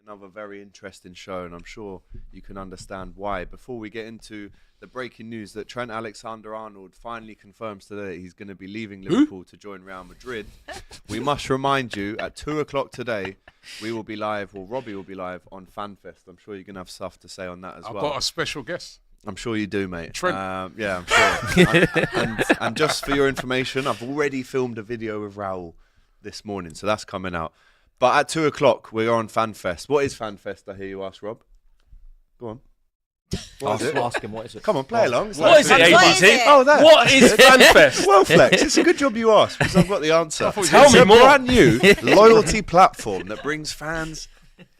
Another very interesting show, and I'm sure you can understand why. Before we get into the breaking news that Trent Alexander-Arnold finally confirms today that he's going to be leaving Liverpool to join Real Madrid, we must remind you at 2 o'clock today, we will be live, or Robbie will be live on FanFest. I'm sure you're going to have stuff to say on that as well. I've got a special guest. I'm sure you do, mate. Trent. Yeah, I'm sure. and just for your information, I've already filmed a video with Raul this morning, so that's coming out. But at 2 o'clock, we're on FanFest. What is FanFest, I hear you ask, Rob? Go on. Ask him, what is it? Come on, play along. What is it, AGT? Oh, that. What is FanFest? Well, Flex, it's a good job you asked because I've got the answer. Tell me more. It's a brand new loyalty platform that brings fans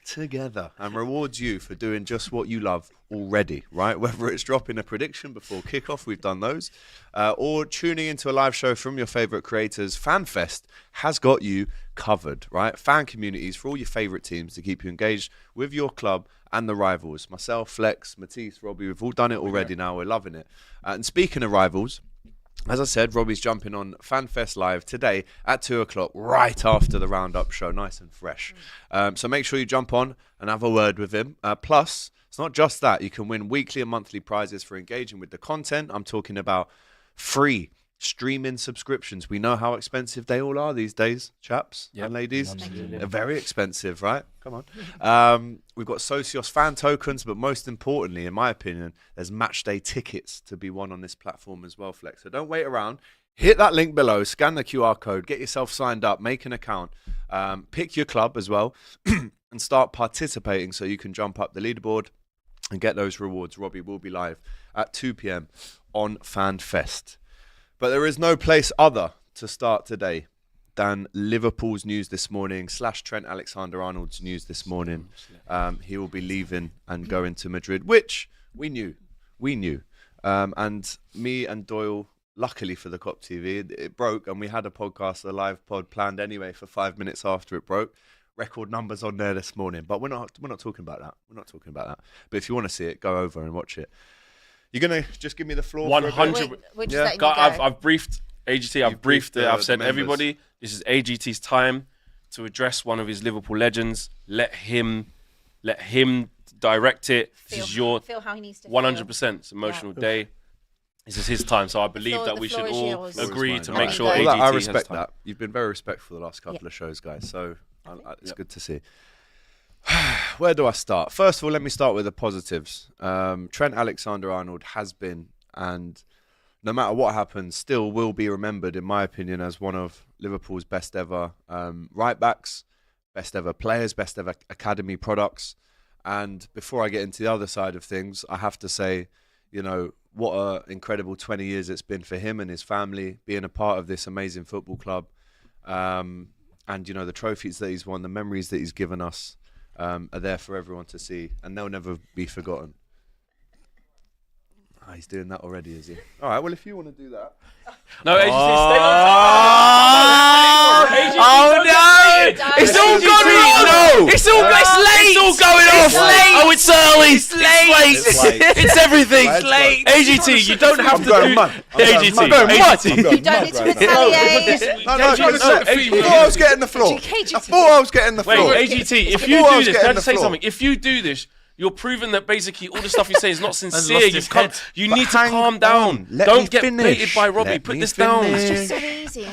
together and rewards you for doing just what you love already, right? Whether it's dropping a prediction before kickoff, we've done those, or tuning into a live show from your favourite creators, FanFest has got you covered, right? Fan communities for all your favourite teams to keep you engaged with your club and the rivals. Myself, Flex, Matisse, Robbie, we've all done it already now. We're loving it. And speaking of rivals, as I said, Robbie's jumping on FanFest Live today at 2 o'clock, right after the Roundup show, nice and fresh. So make sure you jump on and have a word with him. Plus, it's not just that. You can win weekly and monthly prizes for engaging with the content. I'm talking about free streaming subscriptions. We know how expensive they all are these days, chaps and ladies. They're very expensive, right? Come on. We've got Socios fan tokens, but most importantly, in my opinion, there's match day tickets to be won on this platform as well, Flex. So don't wait around. Hit that link below, scan the QR code, get yourself signed up, make an account, pick your club as well, and start participating so you can jump up the leaderboard and get those rewards. Robbie will be live at 2 p.m. on FanFest. But there is no place other to start today than Liverpool's news this morning / Trent Alexander-Arnold's news this morning. He will be leaving and going to Madrid, which we knew. And me and Doyle, luckily for the Cop TV, it broke, and we had a podcast, a live pod planned anyway for 5 minutes after it broke. Record numbers on there this morning, but we're not talking about that. But if you want to see it, go over and watch it. You're going to just give me the floor? 100%. Yeah. I've briefed AGT. I've briefed it. I've said, everybody, this is AGT's time to address one of his Liverpool legends. Let him direct it. This is your feel how he needs to 100%. It's an emotional day. This is his time. So I believe that we should all agree to make sure AGT I respect has time. that. You've been very respectful the last couple of shows, guys. So it's good to see. Where do I start? First of all, let me start with the positives. Trent Alexander-Arnold has been, and no matter what happens, still will be remembered, in my opinion, as one of Liverpool's best ever right-backs, best ever players, best ever academy products. And before I get into the other side of things, I have to say, what an incredible 20 years it's been for him and his family, being a part of this amazing football club. And, the trophies that he's won, the memories that he's given us, are there for everyone to see, and they'll never be forgotten. He's doing that already, is he? All right, well, if you want to do that. No, AGT, stay on. Oh no! It's all gone wrong. It's late. It's all going off. Late. Oh, it's early. It's late. It's everything. It's late. AGT, you don't have to do. AGT. You don't need to retaliate. I thought I was getting the floor. Wait, AGT, if you do this, can I just say something? If you do this, you're proving that basically all the stuff you say is not sincere. You need to calm down. Don't get baited by Robbie. Put this down. It's just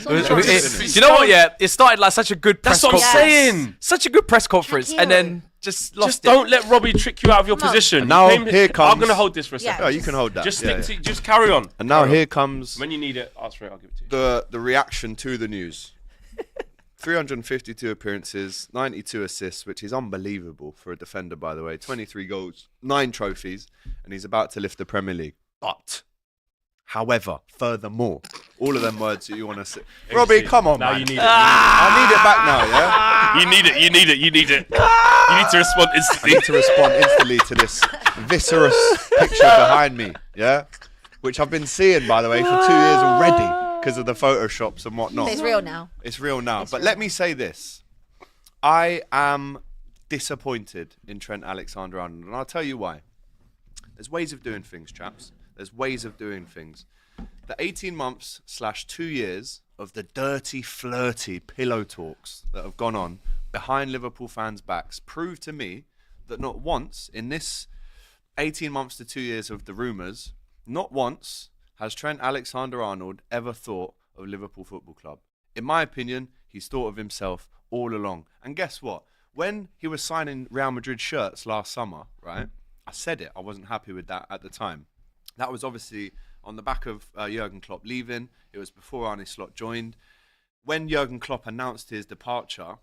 so easy. Do you know what? Yeah, it started like such a good press conference. That's what I'm saying. Such a good press conference, and then just lost Just don't let Robbie trick you out of your position. Now here comes. I'm going to hold this for a second. Oh, you can hold that. Just carry on. And now here comes. When you need it, ask for it. I'll give it to you. The reaction to the news. 352 appearances, 92 assists, which is unbelievable for a defender, by the way. 23 goals, 9 trophies, and he's about to lift the Premier League. But, however, furthermore, all of them words that you want to say. Robbie, come on, now man. You need it. I need it back now, yeah? You need it. You need to respond instantly. I need to respond instantly to this viscerous picture behind me, yeah? Which I've been seeing, by the way, for 2 years already. Because of the photoshops and whatnot. It's real now. It's real now. But let me say this. I am disappointed in Trent Alexander-Arnold, and I'll tell you why. There's ways of doing things, chaps. There's ways of doing things. The 18 months / 2 years of the dirty, flirty pillow talks that have gone on behind Liverpool fans' backs prove to me that not once in this 18 months to 2 years of the rumours, not once has Trent Alexander-Arnold ever thought of Liverpool Football Club. In my opinion, he's thought of himself all along. And guess what? When he was signing Real Madrid shirts last summer, right, I said it. I wasn't happy with that at the time. That was obviously on the back of Jurgen Klopp leaving. It was before Arne Slot joined. When Jurgen Klopp announced his departure,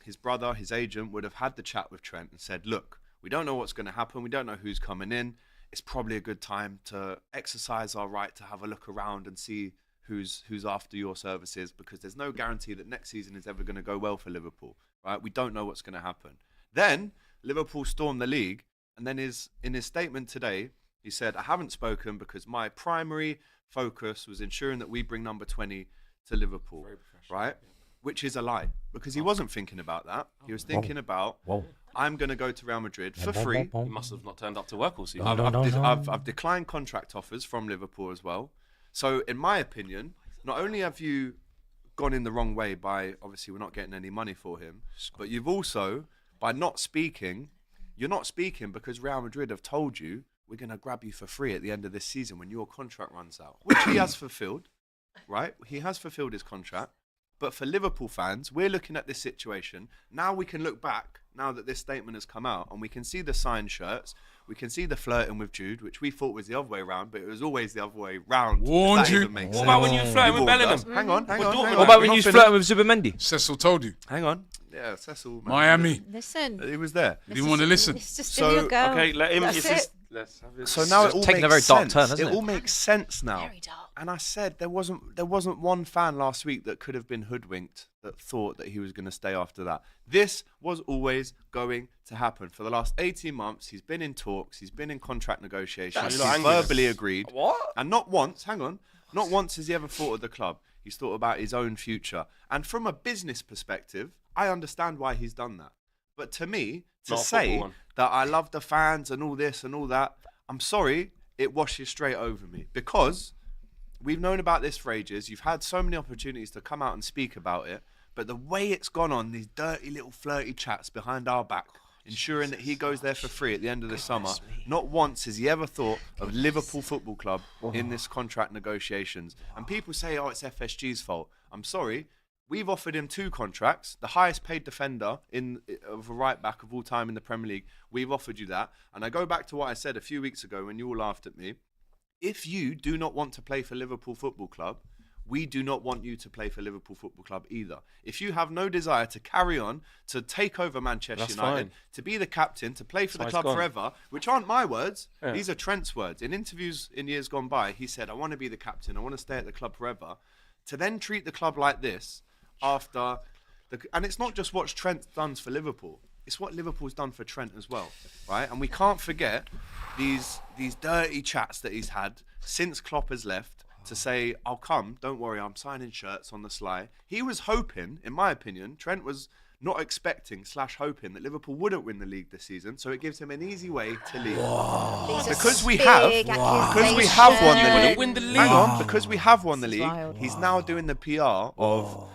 his brother, his agent, would have had the chat with Trent and said, look, we don't know what's going to happen. We don't know who's coming in. It's probably a good time to exercise our right to have a look around and see who's after your services, because there's no guarantee that next season is ever going to go well for Liverpool, right? We don't know what's going to happen. Then Liverpool stormed the league, and then in his statement today, he said, I haven't spoken because my primary focus was ensuring that we bring number 20 to Liverpool, right? Yeah. Which is a lie, because he wasn't thinking about that. He was thinking about, I'm going to go to Real Madrid for free. He must have not turned up to work all season. I've declined contract offers from Liverpool as well. So in my opinion, not only have you gone in the wrong way by, obviously we're not getting any money for him, but you've also, by not speaking, you're not speaking because Real Madrid have told you, we're going to grab you for free at the end of this season when your contract runs out, which he has fulfilled, right? He has fulfilled his contract. But for Liverpool fans, we're looking at this situation. Now we can look back, now that this statement has come out, and we can see the signed shirts. We can see the flirting with Jude, which we thought was the other way round, but it was always the other way round. Warned you. What about when you flirting with Bellingham? Hang on. What about when you flirting with Zubimendi? Cecil told you. Hang on. Yeah, Cecil. Miami. Listen. He was there. You didn't want to listen. It's just So, your girl. Okay, let him. That's it. Let's have it. So now it all taking a makes very dark sense. turn, hasn't It it? all makes sense now. Very dark. And I said there wasn't one fan last week that could have been hoodwinked that thought that he was going to stay after that. This was always going to happen. For the last 18 months, he's been in talks, he's been in contract negotiations, he's verbally agreed. What? And not once has he ever thought of the club. He's thought about his own future. And from a business perspective, I understand why he's done that. But to me, to say that I love the fans and all this and all that, I'm sorry, it washes straight over me. Because we've known about this for ages. You've had so many opportunities to come out and speak about it. But the way it's gone on, these dirty little flirty chats behind our back, ensuring that he goes there for free at the end of the summer, not once has he ever thought of Liverpool Football Club in this contract negotiations. And people say, oh, it's FSG's fault. I'm sorry. We've offered him 2 contracts, the highest paid defender of a right back of all time in the Premier League. We've offered you that. And I go back to what I said a few weeks ago when you all laughed at me. If you do not want to play for Liverpool Football Club, we do not want you to play for Liverpool Football Club either. If you have no desire to carry on, to take over Manchester United, to be the captain, to play for the club forever, which aren't my words, these are Trent's words. In interviews in years gone by, he said, I want to be the captain, I want to stay at the club forever. To then treat the club like this, after and it's not just what Trent done for Liverpool, it's what Liverpool's done for Trent as well, right? And we can't forget these dirty chats that he's had since Klopp has left to say, I'll come, don't worry, I'm signing shirts on the sly. He was hoping, in my opinion, Trent was not expecting / hoping that Liverpool wouldn't win the league this season, so it gives him an easy way to leave. Because we have won the league. Hang on, because we have won the league, he's now doing the PR of,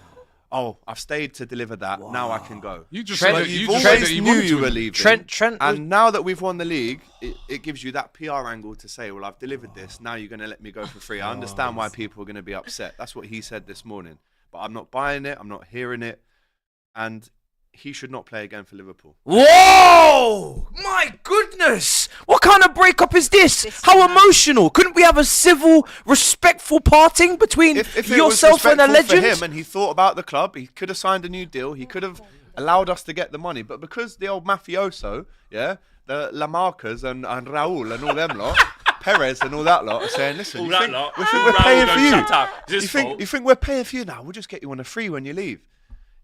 oh, I've stayed to deliver that. Now I can go. You just Trent, said that You you just said always that he knew wanted you to. were leaving. Trent, and now that we've won the league, it gives you that PR angle to say, well, I've delivered this. Now you're going to let me go for free. I understand why people are going to be upset. That's what he said this morning. But I'm not buying it. I'm not hearing it. And he should not play again for Liverpool. Whoa! My goodness! What kind of breakup is this? How emotional! Couldn't we have a civil, respectful parting between If yourself and a legend? for him and he thought about the club, he could have signed a new deal. He could have allowed us to get the money. But because the old mafioso, the Lamarcas and Raul and all them lot, Perez and all that lot are saying, listen, we think we're paying for you. You think we're paying for you now? We'll just get you on a free when you leave.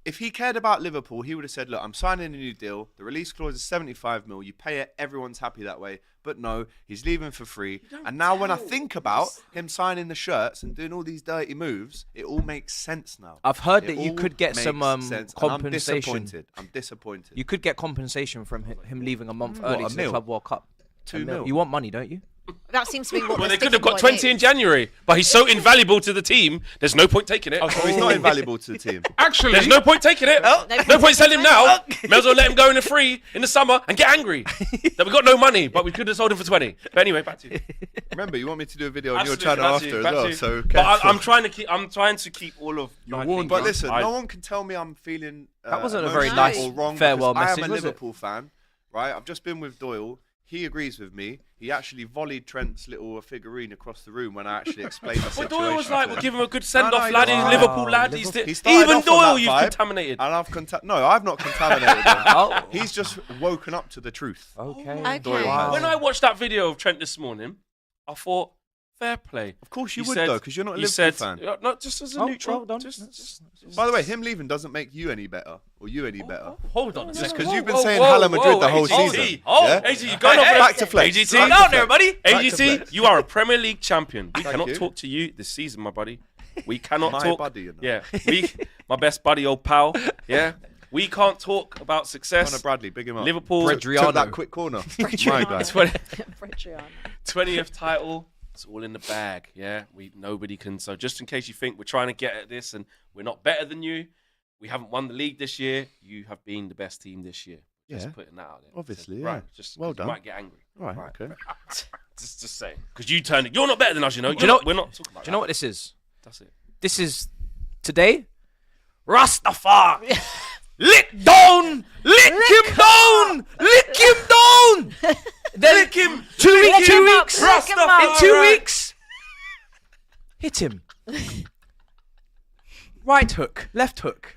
If he cared about Liverpool, he would have said, look, I'm signing a new deal. The release clause is 75 mil. You pay it. Everyone's happy that way. But no, he's leaving for free. And now when I think about him signing the shirts and doing all these dirty moves, it all makes sense now. I've heard that you could get some compensation. I'm disappointed. You could get compensation from him leaving a month early a to the mil? Club World Cup. 2 mil. You want money, don't you? That seems to be what Well, the they could have sticking got point 20 in is. January, but he's so invaluable to the team. There's no point taking it. Oh, he's not invaluable to the team. Actually, There's no point taking it. No point selling him now. May as well let him go in the free in the summer and get angry that we got no money, but we could have sold him for 20. But anyway, back to you. Remember, you want me to do a video on Absolutely, your channel back to after you, as back well. to you. So, But I'm trying to keep all of. my warned, things. But listen, I- no one can tell me I'm feeling That wasn't a very emotional nice or wrong farewell because message, I am a was it? Liverpool fan, right? I've just been with Doyle. He agrees with me. He actually volleyed Trent's little figurine across the room when I actually explained the But situation. Doyle was like, to we'll him. give him a good send off, No, lad. he He's was- Liverpool lad. He's He started even off on Doyle, that you've vibe, contaminated. And no, I've not contaminated him. Oh. He's just woken up to the truth. Okay. Doyle Okay. has. When I watched that video of Trent this morning, I thought, fair play. Of course you He would said- though, because you're not a he Liverpool said, fan. Not just as a Oh, neutral. well done. Just- By the way, him leaving doesn't make you any better or you any better. Hold on a Just second. 'cause Whoa, you've been whoa, saying whoa, Hala Madrid whoa, the whole AGT. season. Oh, Yeah? AGT, you're going off Back to flex. AGT, Back to Calm down, flex. everybody. Back to AGT, flex. you are a Premier League champion. We Thank cannot you. talk to you this season, my buddy. We cannot My talk. buddy, you know. Yeah, my best buddy, old pal. Yeah, we can't talk about success. Connor Bradley, big him up. Liverpool, Took that quick corner. My guy. 20th title. It's all in the bag. Yeah, nobody can. So just in case you think we're trying to get at this and we're not better than you, we haven't won the league this year. You have been the best team this year. Just Yeah. putting that out there. Obviously, Right, yeah. just Well 'cause done. You might get angry. Right, okay. Just saying. Because you turned it. You're not better than us, you know. you know- We're not talking about Do you know what this is? That's it. This is today. Rastafari. Lick down! Lick him down! Lick him down! Then Lick him! 2 weeks, 2 him up, weeks. lick him up. In 2 weeks. Hit him. Right hook, left hook.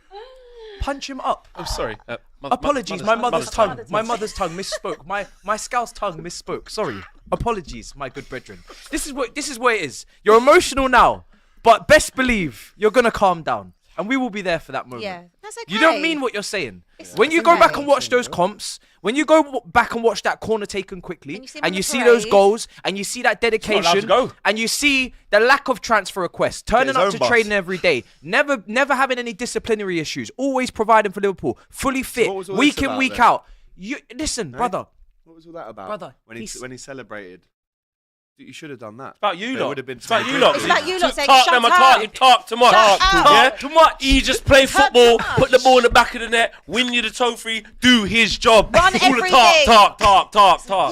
Punch him up. I'm sorry. Apologies, my mother's tongue. My mother's tongue misspoke. My Scouse tongue misspoke. Sorry. Apologies, my good brethren. This is where it is. You're emotional now, but best believe you're gonna calm down, and we will be there for that moment. Yeah, that's okay. You don't mean what you're saying. It's When you go back okay. and watch those comps, when you go back and watch that corner taken quickly, And you see him and on you the see those parade. goals, and you see that not allowed dedication, to go. and you see the lack of transfer requests, turning his up own to bus. training every day, never having any disciplinary issues, always providing for Liverpool, fully fit, what was all week this in, about week then? out. You listen, brother. What was all that about? Brother, when he's- he celebrated. You should have done that. It's about you It lot. would have been It's about to you Madrid. lot. It's about you lot saying, Talk "Shut them, up." you talk too much. Shut up. Yeah? Too much. He just play football, much. put the ball in the back of the net, win you the trophy, do his job. Run All the everything. talk.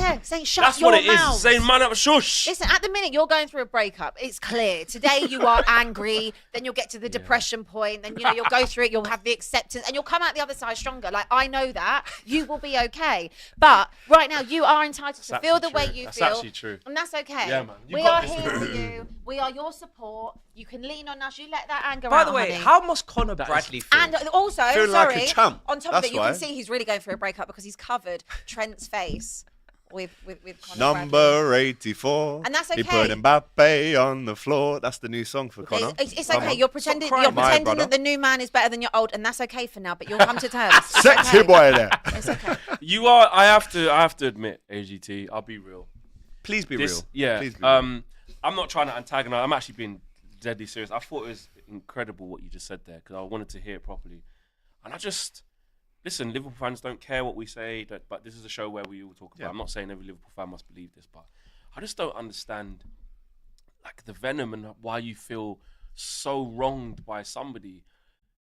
Yeah, saying shut That's your what it is. mouth. Saying man up, shush. Listen, at the minute you're going through a breakup. It's clear. Today you are angry, then you'll get to the depression point, then you'll go through it, you'll have the acceptance, and you'll come out the other side stronger. Like I know that. You will be okay. But right now you are entitled to feel the way you That's feel. actually true. And that's okay. Yeah, man. You We got are this. here for you. We are your support. You can lean on us. You let that anger By out, the way, honey. how must Connor That is- Bradley feel? And also, Feeling like sorry, a champ. on top That's of it, you why. can see he's really going through a breakup because he's covered Trent's face with Conor Bradley. Number 84. And that's He okay. put Mbappe on the floor. That's the new song for Connor. It's Come okay. on. You're pretending. crying. You're My pretending brother. that the new man is better than your old, and that's okay for now. But you'll come to terms. It's Sexy okay. boy there. It's okay. You are. I have to admit, AGT. I'll be real. Please be This, real. yeah. Please be real. I'm not trying to antagonize. I'm actually being deadly serious. I thought it was incredible what you just said there because I wanted to hear it properly. And I just listen. Liverpool fans don't care what we say, but this is a show where we all talk about. Yeah. I'm not saying every Liverpool fan must believe this, but I just don't understand like the venom and why you feel so wronged by somebody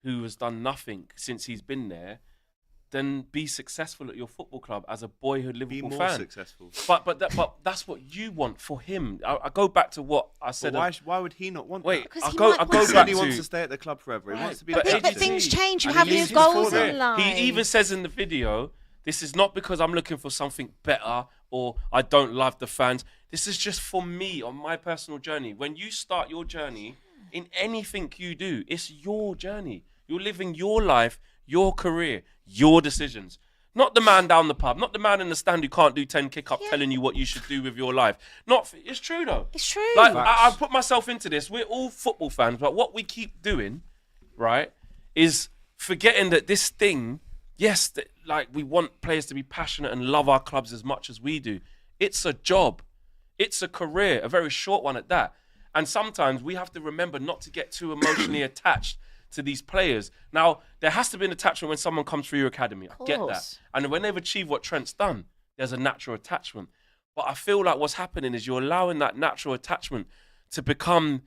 who has done nothing since he's been there. Then be successful at your football club as a boyhood Be Liverpool more fan. successful. But that's what you want for him. I go back to what I said. But why would he not want Wait, that? Because I he go might I want go He to- said back he wants to to. stay at the club forever. He wants to be But at But Chelsea. things change. You And have he new leaves before goals that. in life. He even says in the video, "This is not because I'm looking for something better or I don't love the fans. This is just for me on my personal journey. When you start your journey in anything you do, it's your journey. You're living your life, your career, your decisions." Not the man down the pub, not the man in the stand who can't do 10 kick-up telling you what you should do with your life. It's true, though. It's true. Like, I put myself into this. We're all football fans, but what we keep doing, right, is forgetting that this thing, yes, like we want players to be passionate and love our clubs as much as we do. It's a job. It's a career, a very short one at that. And sometimes we have to remember not to get too emotionally attached to these players. Now, there has to be an attachment when someone comes through your academy. I get that. course. And when they've achieved what Trent's done, there's a natural attachment. But I feel like what's happening is you're allowing that natural attachment to become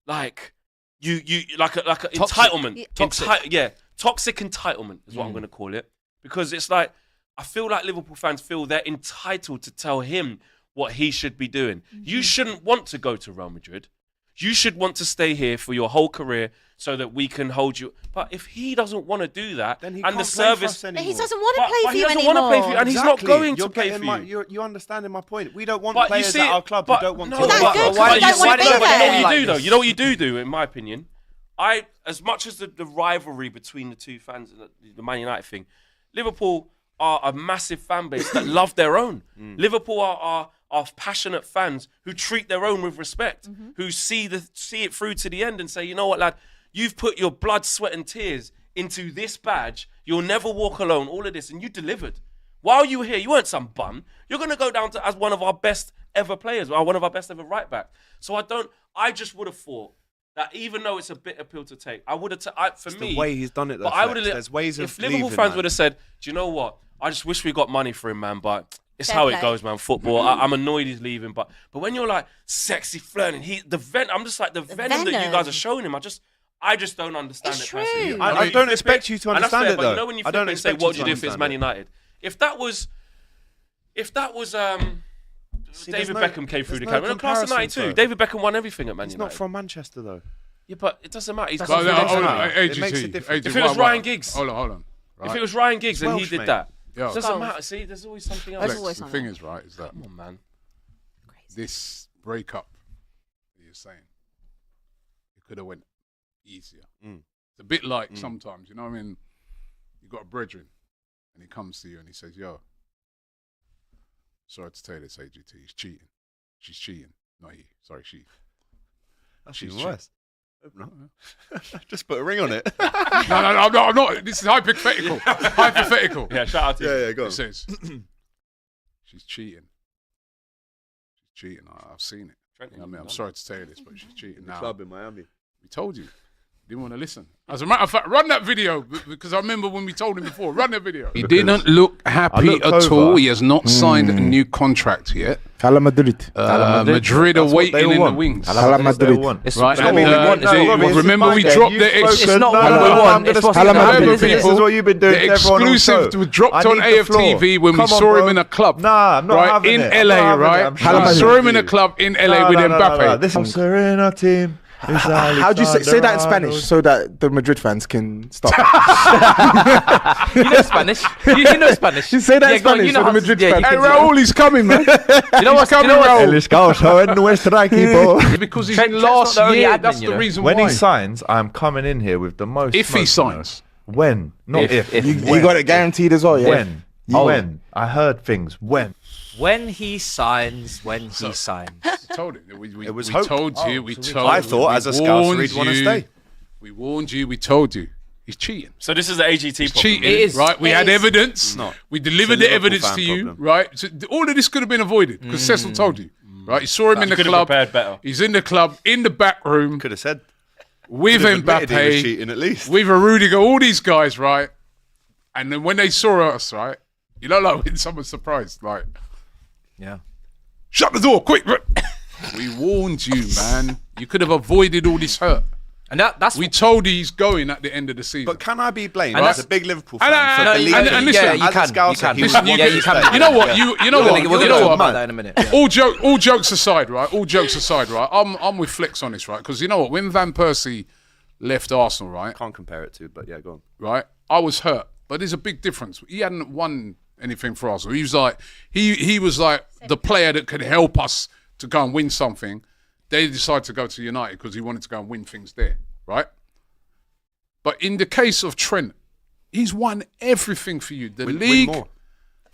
like you like a entitlement. Toxic. Toxic entitlement is what I'm going to call it, because it's like I feel like Liverpool fans feel they're entitled to tell him what he should be doing. You shouldn't want to go to Real Madrid. You should want to stay here for your whole career so that we can hold you. But if he doesn't want to do that, Then he and can't the play for service, us anymore. He doesn't want to play but for he you doesn't anymore. want to play for you, and he's not going to You're play getting for you. You're understanding my point. We don't want But you players see at it- our club but who don't want no, to. That's but- good, but 'cause why you do you don't want to see- be but you know there. what you Like do though? this. You know what you do, in my opinion? As much as the rivalry between the two fans, the Man United thing, Liverpool are a massive fan base that love their own. Liverpool are passionate fans who treat their own with respect, who see it through to the end and say, you know what, lad, you've put your blood, sweat and tears into this badge. You'll never walk alone, all of this, and you delivered. While you were here, you weren't some bum. You're going to go down as one of our best ever players, or one of our best ever right back. So I just would have thought that even though it's a bitter pill to take, I would have, for me. The way he's done it, though. But I would Flex. have. There's ways of if Liverpool leaving, fans man. would have said, "Do you know what? I just wish we got money for him, man. But it's Fair how play. it goes, man. Football. I'm annoyed he's leaving. But when you're like sexy flirting, I'm just like the venom that you venom. guys are showing him. I just don't understand It's it personally. true. I know don't flip expect you to and that's understand fair, it, but though. you know when you I flip don't it and say, expect "What you would you to do if it's understand Man it. United?" If that was See, there's David no- Beckham came through the there's no camera. Class of comparison, '92, though. David Beckham won everything at Man He's United. not from Manchester, though. Yeah, but it doesn't matter. He's That's got what some it doesn't matter. friends. It makes a difference. If it was Ryan Giggs. Hold on. If Right. it was Ryan Giggs and he Welsh, did mate. that, Yo, it doesn't Goals. matter. See, there's always something else. There's Flex, always the something. thing is, right, is that Come on, man. this breakup that you're saying, it could have went easier. It's a bit like sometimes, you know what I mean? You got a brethren, and he comes to you and he says, "Yo, sorry to tell you this, AGT, he's cheating. She's cheating. Not he. Sorry, she." That's She's even worse. Hope not. Just put a ring on it. No, I'm not. This is hypothetical. Hypothetical. Yeah, shout out to you. Yeah, go It on. says, she's cheating. She's cheating. I've seen it. Trent, You know what I mean? I'm sorry to tell you this, but she's cheating. Now, Club in Miami. we told you. Didn't want to listen. As a matter of fact, run that video because I remember when we told him before. Run that video. He didn't look happy looked at over. all. He has not signed a new contract yet. Hala Madrid. Madrid are That's what waiting they in the want. wings. Hala Madrid. It's Right, not and, what we want. they- Robbie, this is remember my we game. dropped You've the spoken. It's not what No, we no, want. I'm It's gonna what's speak gonna to happen. everything. People, This is what you've been doing the to everyone on exclusive show. was dropped I on need the floor. AFTV when we Come on, saw him bro. in a club. Nah, I'm not right having in it. I'm LA, not having right? it. I'm We shouting saw at him in a you. club in LA with Mbappe. This is Serena team. How do you say that in Spanish so that the Madrid fans can stop? You know Spanish. You know Spanish. You say that in go on, Spanish you know so the how- Madrid yeah, you fans Hey, can- Raul, he's coming, man. You know what's coming, Raul. El escauso en nuestro equipo. Because he's Trent- in Trent's last not the only year. admin, That's you the know. reason When why. he signs, I'm coming in here with the most. If he smoke, you know. signs. When? Not if. If. You When? got it guaranteed as well, yeah? When? Oh. When? I heard things. When? When he signs, when he signs. We told him. We It was we hope. told you. We told I you. thought we as a scouser warned he'd want to you. stay. We warned you. We told you. He's cheating. So this is the AGT problem. Cheating, It is. right? We It had is. evidence. not. We delivered It's a the Liverpool evidence fan to you, problem. right? So all of this could have been avoided because Cecil told you, right? You saw him in the could have club. prepared better. He's in the club, in the back room Could have said. with Could have admitted he was Mbappe, cheating at least. with a Rudiger, all these guys, right? And then when they saw us, right? You know, like when someone's surprised, like, Yeah. shut the door, quick! We warned you, man. You could have avoided all this hurt. And that's We told you he's going at the end of the season. But can I be blamed And as that's- a big Liverpool And fan for no, believing? and listen, yeah, you as a can. scouser, You can. he would Listen, want yeah, to you stay. can. you know what? You know We're what? gonna You talk know about what? that in a minute. Yeah. All jokes aside, right? All jokes aside, right? I'm with Flex on this, right? Because you know what? When Van Persie left Arsenal, right? Can't compare it to, but yeah, go on. Right? I was hurt, but there's a big difference. He hadn't won anything for Arsenal. He was like he was like the player that could help us to go and win something. They decided to go to United because he wanted to go and win things there, right? But in the case of Trent, he's won everything for you. The Win league, more.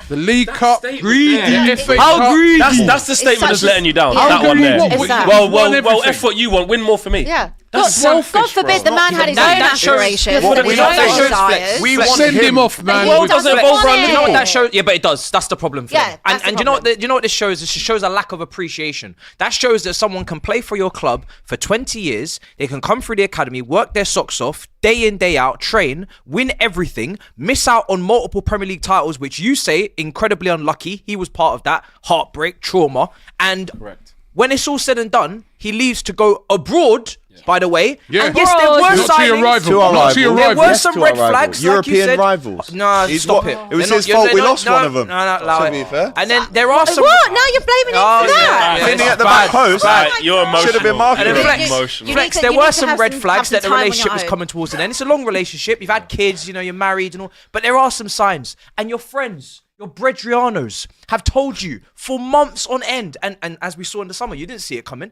the League Cup, statement the there. FA How Cup. greedy. That's the statement such that's a- letting you down. How That one greedy there. what? It's that. Well, Won F everything. what you want. Win more for me. Yeah. God, selfish, God forbid bro. the man had his own That shows- aspirations. What and we his know own that shows desires. We want Send him off, man. He world doesn't doesn't evolve want around it. You know what that shows? Yeah, but it does. That's the problem. For Yeah, them. that's the And you know what? problem. You know what this shows? This shows a lack of appreciation. That shows that someone can play for your club for 20 years. They can come through the academy, work their socks off, day in, day out, train, win everything, miss out on multiple Premier League titles, which you say incredibly unlucky. He was part of that heartbreak, trauma, and Correct. when it's all said and done, he leaves to go abroad. By the way, Yeah. and yes, there were Not to your signings. rival. To our Not to your rival. There rival. were Yes, some to our red rival. flags, like you European said. rivals. No, He's stop what- it. it was They're his fault we they're lost one of them, No, allow to it. be fair. And then there are some. What? Now you're blaming him Oh, for that? yeah. Finny It's at the bad. back post. Right, you're emotional. Should have been marketed. And then Flex, Emotional. You Flex, need to- there you were need to some have red some- flags have some that the time on your relationship was own. coming towards an end. It's a long relationship. You've had kids, you know, you're married and all. But there are some signs. And your friends, your Bredrianos, have told you for months on end. And as we saw in the summer, you didn't see it coming.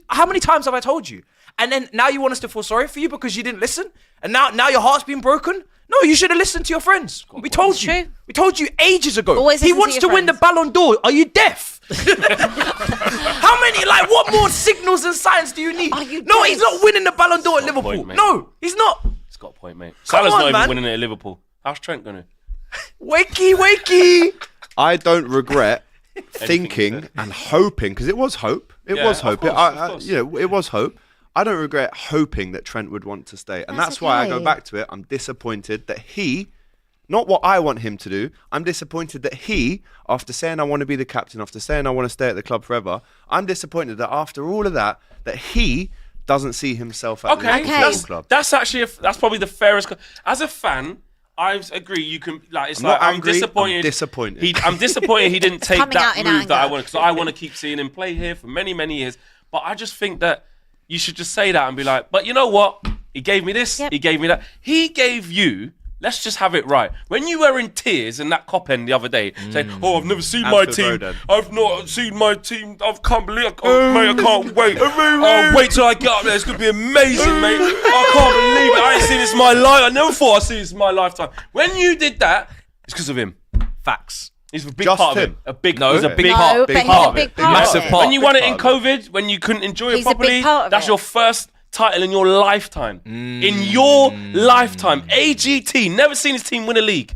How many times have I told you? And then now you want us to feel sorry for you because you didn't listen? And now your heart's been broken? No, you should have listened to your friends. We told you. True. We told you ages ago. Always He listen to wants your to win the friends. Ballon d'Or. Are you deaf? How many, what more signals and signs do you need? Are you No, deaf? he's not winning the Ballon d'Or at Got a point, Liverpool. mate. No, he's not. He's got a point, mate. Come Salah's on, not even man. winning it at Liverpool. How's Trent going to? Wakey. I don't regret Anything thinking you said. and hoping, because it was hope. It Yeah, was of hope. course, of course. It was hope. I don't regret hoping that Trent would want to stay. And That's that's why I go okay. back to it. I'm disappointed that he, not what I want him to do, I'm disappointed that he, after saying I want to be the captain, after saying I want to stay at the club forever, I'm disappointed that after all of that he doesn't see himself at the Okay, Liverpool club. that's actually that's probably the fairest. As a fan, I agree. You can it's I'm like not I'm angry, disappointed. I'm disappointed. I'm disappointed he didn't take Coming out that in move that I anger. wanted because I want to keep seeing him play here for many years. But I just think that you should just say that and be like, but you know what? He gave me this. Yep. He gave me that. He gave you. Let's just have it right. When you were in tears in that cop end the other day, saying, "Oh, I've never seen my Anfield team. Road end. I've not seen my team. I can't believe. Mate, I can't wait. Oh, wait till I get up there. It's gonna be amazing, mate. I can't believe it. I ain't seen this in my life. I never thought I'd see this in my lifetime. When you did that, it's because of him. Facts. He's a big Just part of him. it. A big. No, it was a no, big No, part. but Big he's part a of big it. part Massive of it. part. When you won it in Big part COVID, when you couldn't enjoy it He's a big properly, part of that's it. your first title in your lifetime. In your lifetime. AGT, never seen his team win a league.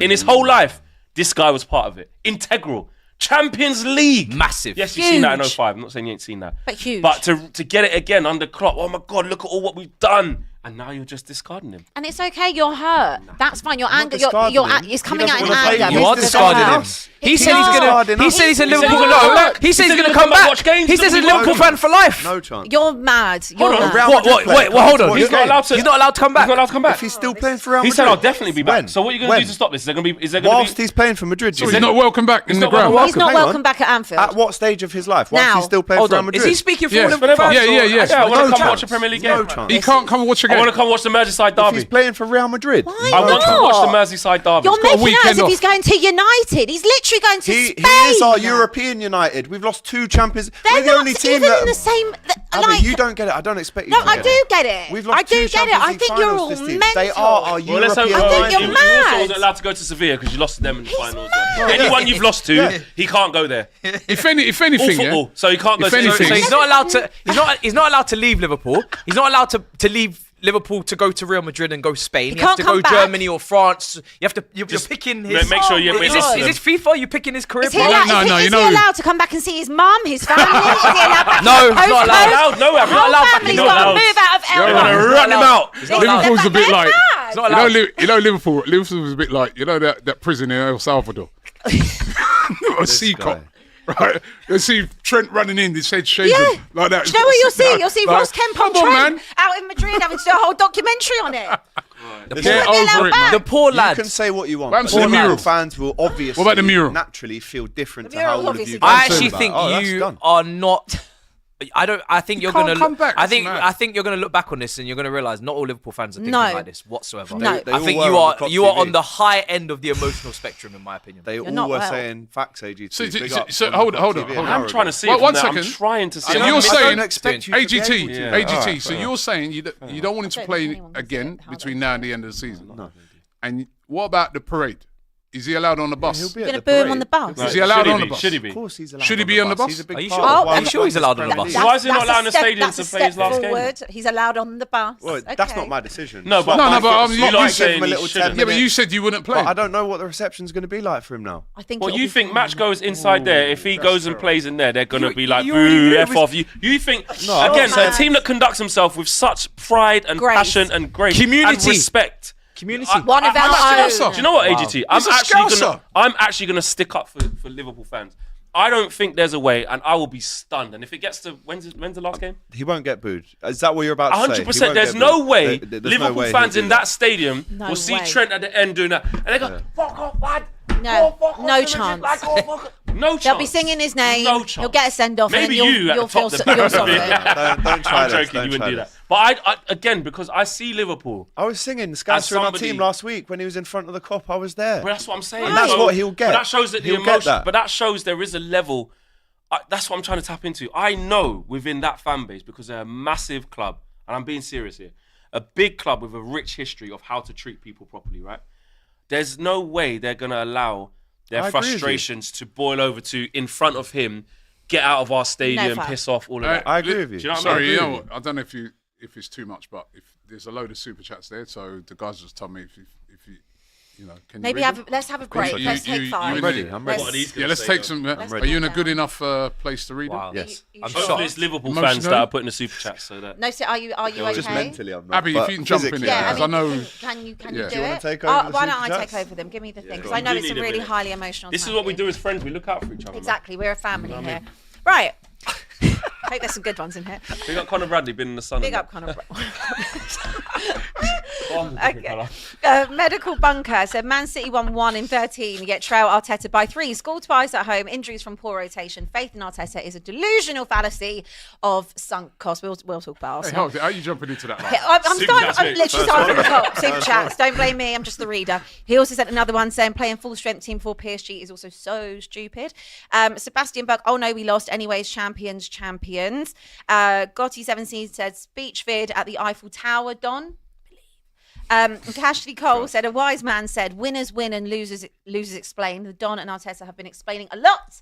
In his whole life, this guy was part of it. Integral. Champions League. Massive. Yes, you've seen that in Huge. 05. I'm not saying you ain't seen that. But huge. But to get it again under Klopp, oh my God, look at all what we've done. And now you're just discarding him. And it's okay, you're hurt. That's fine. Your anger, discarding him. it's He coming out doesn't in wanna play. anger. You You are He's discarding him. discarding He said he's discarding gonna. He us. said he's a He said Liverpool. he's No, gonna come back. he said he's He gonna said come he's gonna back. watch games. He says he's a He's Liverpool gonna fan for life. No chance. You're mad. You're on, mad. Real What? Madrid player. Hold on. What He's is not it? allowed to. He's not allowed to come He's back. not allowed to come back. If he's still playing for Real He Madrid, said, I'll definitely be back. When? So what are you going to When? do to stop this? Is there going to be? Whilst he's playing for Madrid, So he's not welcome back in the not ground. welcome. He's not Hang on. welcome back at Anfield. at what stage of his life? Whilst Now. he's still playing Hold for Real on. Madrid. Is he speaking for Yeah. all Liverpool Whenever. fans? Yeah, yeah, yeah. Yeah, I want No to come chance. watch a Premier League No game. chance. He can't come and watch a I game. want to come watch the Merseyside If derby. he's playing for Real Madrid. Why I want to not? watch the Merseyside derby. You're got a making out as weekend if off. he's going to United. He's literally going to He Spain. is our European United. We've lost 2 Champions. They're We're the not only team even that. in the same. Abby, Like, you don't get it. I don't expect you no, to I get do it. get it. We've lost I do 2 get it. Champions I League think you're finals all this season. mental. They are our Well, let's hope European I think you you're United. also mad. wasn't allowed to go to Sevilla because you lost to them in the He's finals. mad. Anyone you've lost to, Yeah. he can't go there. If All anything, yeah. football, so he can't go If to anything- So he's not allowed to. He's not allowed to leave Liverpool. He's not allowed to leave Liverpool to go to Real Madrid and go Spain. He You have can't to go come back. Germany or France. You have to. You're Just picking his. make sure you Oh my Is God. this FIFA? You're picking his career. Is he, path? allowed, No, is no, he, you is know- he allowed to come back and see his mum, his family? Is he allowed back No, to the he's not postcode? allowed. No, The he's not whole allowed back. family's He's got not to allowed. move out of You're Elba. going to run him out. He's not allowed. Liverpool's a bit like. He's not allowed. You know Liverpool. Liverpool was a bit like that prison in El Salvador. A sea cop. Right, you see Trent running in, his head shaking Yeah. like that. Do you know what you'll see? You'll see Like, Ross Kemp come on on, Trent man. out in Madrid having to do a whole documentary on it. Get Won't be over allowed it, back. man. The poor You lad. can say what you want, What but happened to the Liverpool mural? fans will obviously What about the mural? naturally feel different The to how mural all of obviously you does. I guys actually feel think about it. Oh, that's you done. are not. I don't. I think you're can't gonna. come back, I that's think. mad. I think you're gonna look back on this and you're gonna realize not all Liverpool fans are thinking No. like this whatsoever. No. They I all think were you on are. the Clock You are TV. on the high end of the emotional spectrum, in my opinion. They all not were well. saying facts, AGT. So- Big so- up so on the hold Clock on, TV hold an on. hour I'm ago. trying to see Well, it. one from there. I'm second. trying to see So it. you're I saying don't expect you to be AGT, able to. Yeah. AGT. Alright, So fair you're saying you don't want him to I don't play think anyone can again say how between they now and the end of the season. No. And what about the parade? Is he allowed on the bus? He'll be You're at going to the boo him parade. on the bus. Is he allowed on the be? bus? Should he be? Of course he's allowed. Should he be on the bus? He's a big Are you part sure? of why I'm he's sure he's won allowed this on the Premier bus. League. Why is he not That's allowed a in the step- stadium that's to a play his step last game? forward. He's allowed on the bus. Well, Okay. that's not my decision. No, It's but not No, my but fault. you It's not like my saying give him a he little shouldn't. 10 Yeah, but you minute- said you wouldn't play. But I don't know what the reception's going to be like for him now. I think Well, it'll you be think fine. match goes inside there? If he goes and plays in there, they're gonna be like, you already boo, knew f it was- off. You think No, again? man. A team that conducts himself with such pride and Grace. passion and grace Community. and respect. Community. One of I'm our actually- own. Do you know what, AGT? He's a Scouser. I'm actually gonna stick up for Liverpool fans. I don't think there's a way, and I will be stunned. And if it gets to when's the last game? He won't get booed. Is that what you're about to say? He 100%. won't There's get no booed. way There's no Liverpool way fans he'll in do that stadium No will see way. Trent at the end doing that, and they go, "Fuck off, lad." No, Oh, fuck off, no Liverpool, chance. like, oh, fuck off. No chance. They'll be singing his name. No He'll chance. get a send off, and Maybe you'll, you at you'll the top feel of the you'll pyramid. sorry. Don't try I'm this. joking. Don't You wouldn't try do this. that. But I again, because I see Liverpool. I was singing the Scouser on our somebody- team last week when he was in front of the cop. I was there. But that's what I'm saying. And that's what he'll get. But that shows that the He'll get emotion. that. But that shows there is a level. That's what I'm trying to tap into. I know within that fan base, because they're a massive club, and I'm being serious here, a big club with a rich history of how to treat people properly, right? There's no way they're going to allow their I agree with you. frustrations to boil over to, in front of him, get out of our stadium, Never. piss off, all of that. I agree with you. Do you know what I Sorry, mean? you know what? I don't know if it's too much, but if there's a load of super chats there, so the guys just told me if you know, can Maybe you read them? let's have a course break. I Let's can. take You- 5. you- I'm ready. I'm ready. What are these Yeah, gonna let's say, take though? some. Let's Are you in a put good it enough place to read Wow. it? Yes. You I'm sure? Hopefully it's Liverpool fans Emotional? that are putting the super chats so that. No, so are you okay? Just mentally, I'm not. Abby, but if you can jump in physically, it, Yeah, because I I mean, know. can you Yeah. do Do you wanna it? take over the Why don't super I chats? take over them? Give me the thing, because go I on. know You it's a need a really minute. highly emotional. This is time what we for you. do as friends. We look out for each other. man. Exactly, we're a family here. Right. I hope there's some good ones in here. We got Conor Bradley been in the sun. Big and up, Conor. that. Okay. Medical Bunker said Man City won 1 in 13, yet trail Arteta by 3. Scored twice at home, injuries from poor rotation. Faith in Arteta is a delusional fallacy of sunk cost. We'll talk about Hey, Arsenal. how are you jumping into that? I'm Super chats, mate. literally starting from the top. Super chats. Don't blame me. I'm just the reader. He also sent another one saying playing full strength team for PSG is also so stupid. Sebastian Buck. Oh no, we lost. Anyways, champions. Gotti17 said speech vid at the Eiffel Tower. Don. Ashley Cole said a wise man said winners win and losers explain. The Don and Arteta have been explaining a lot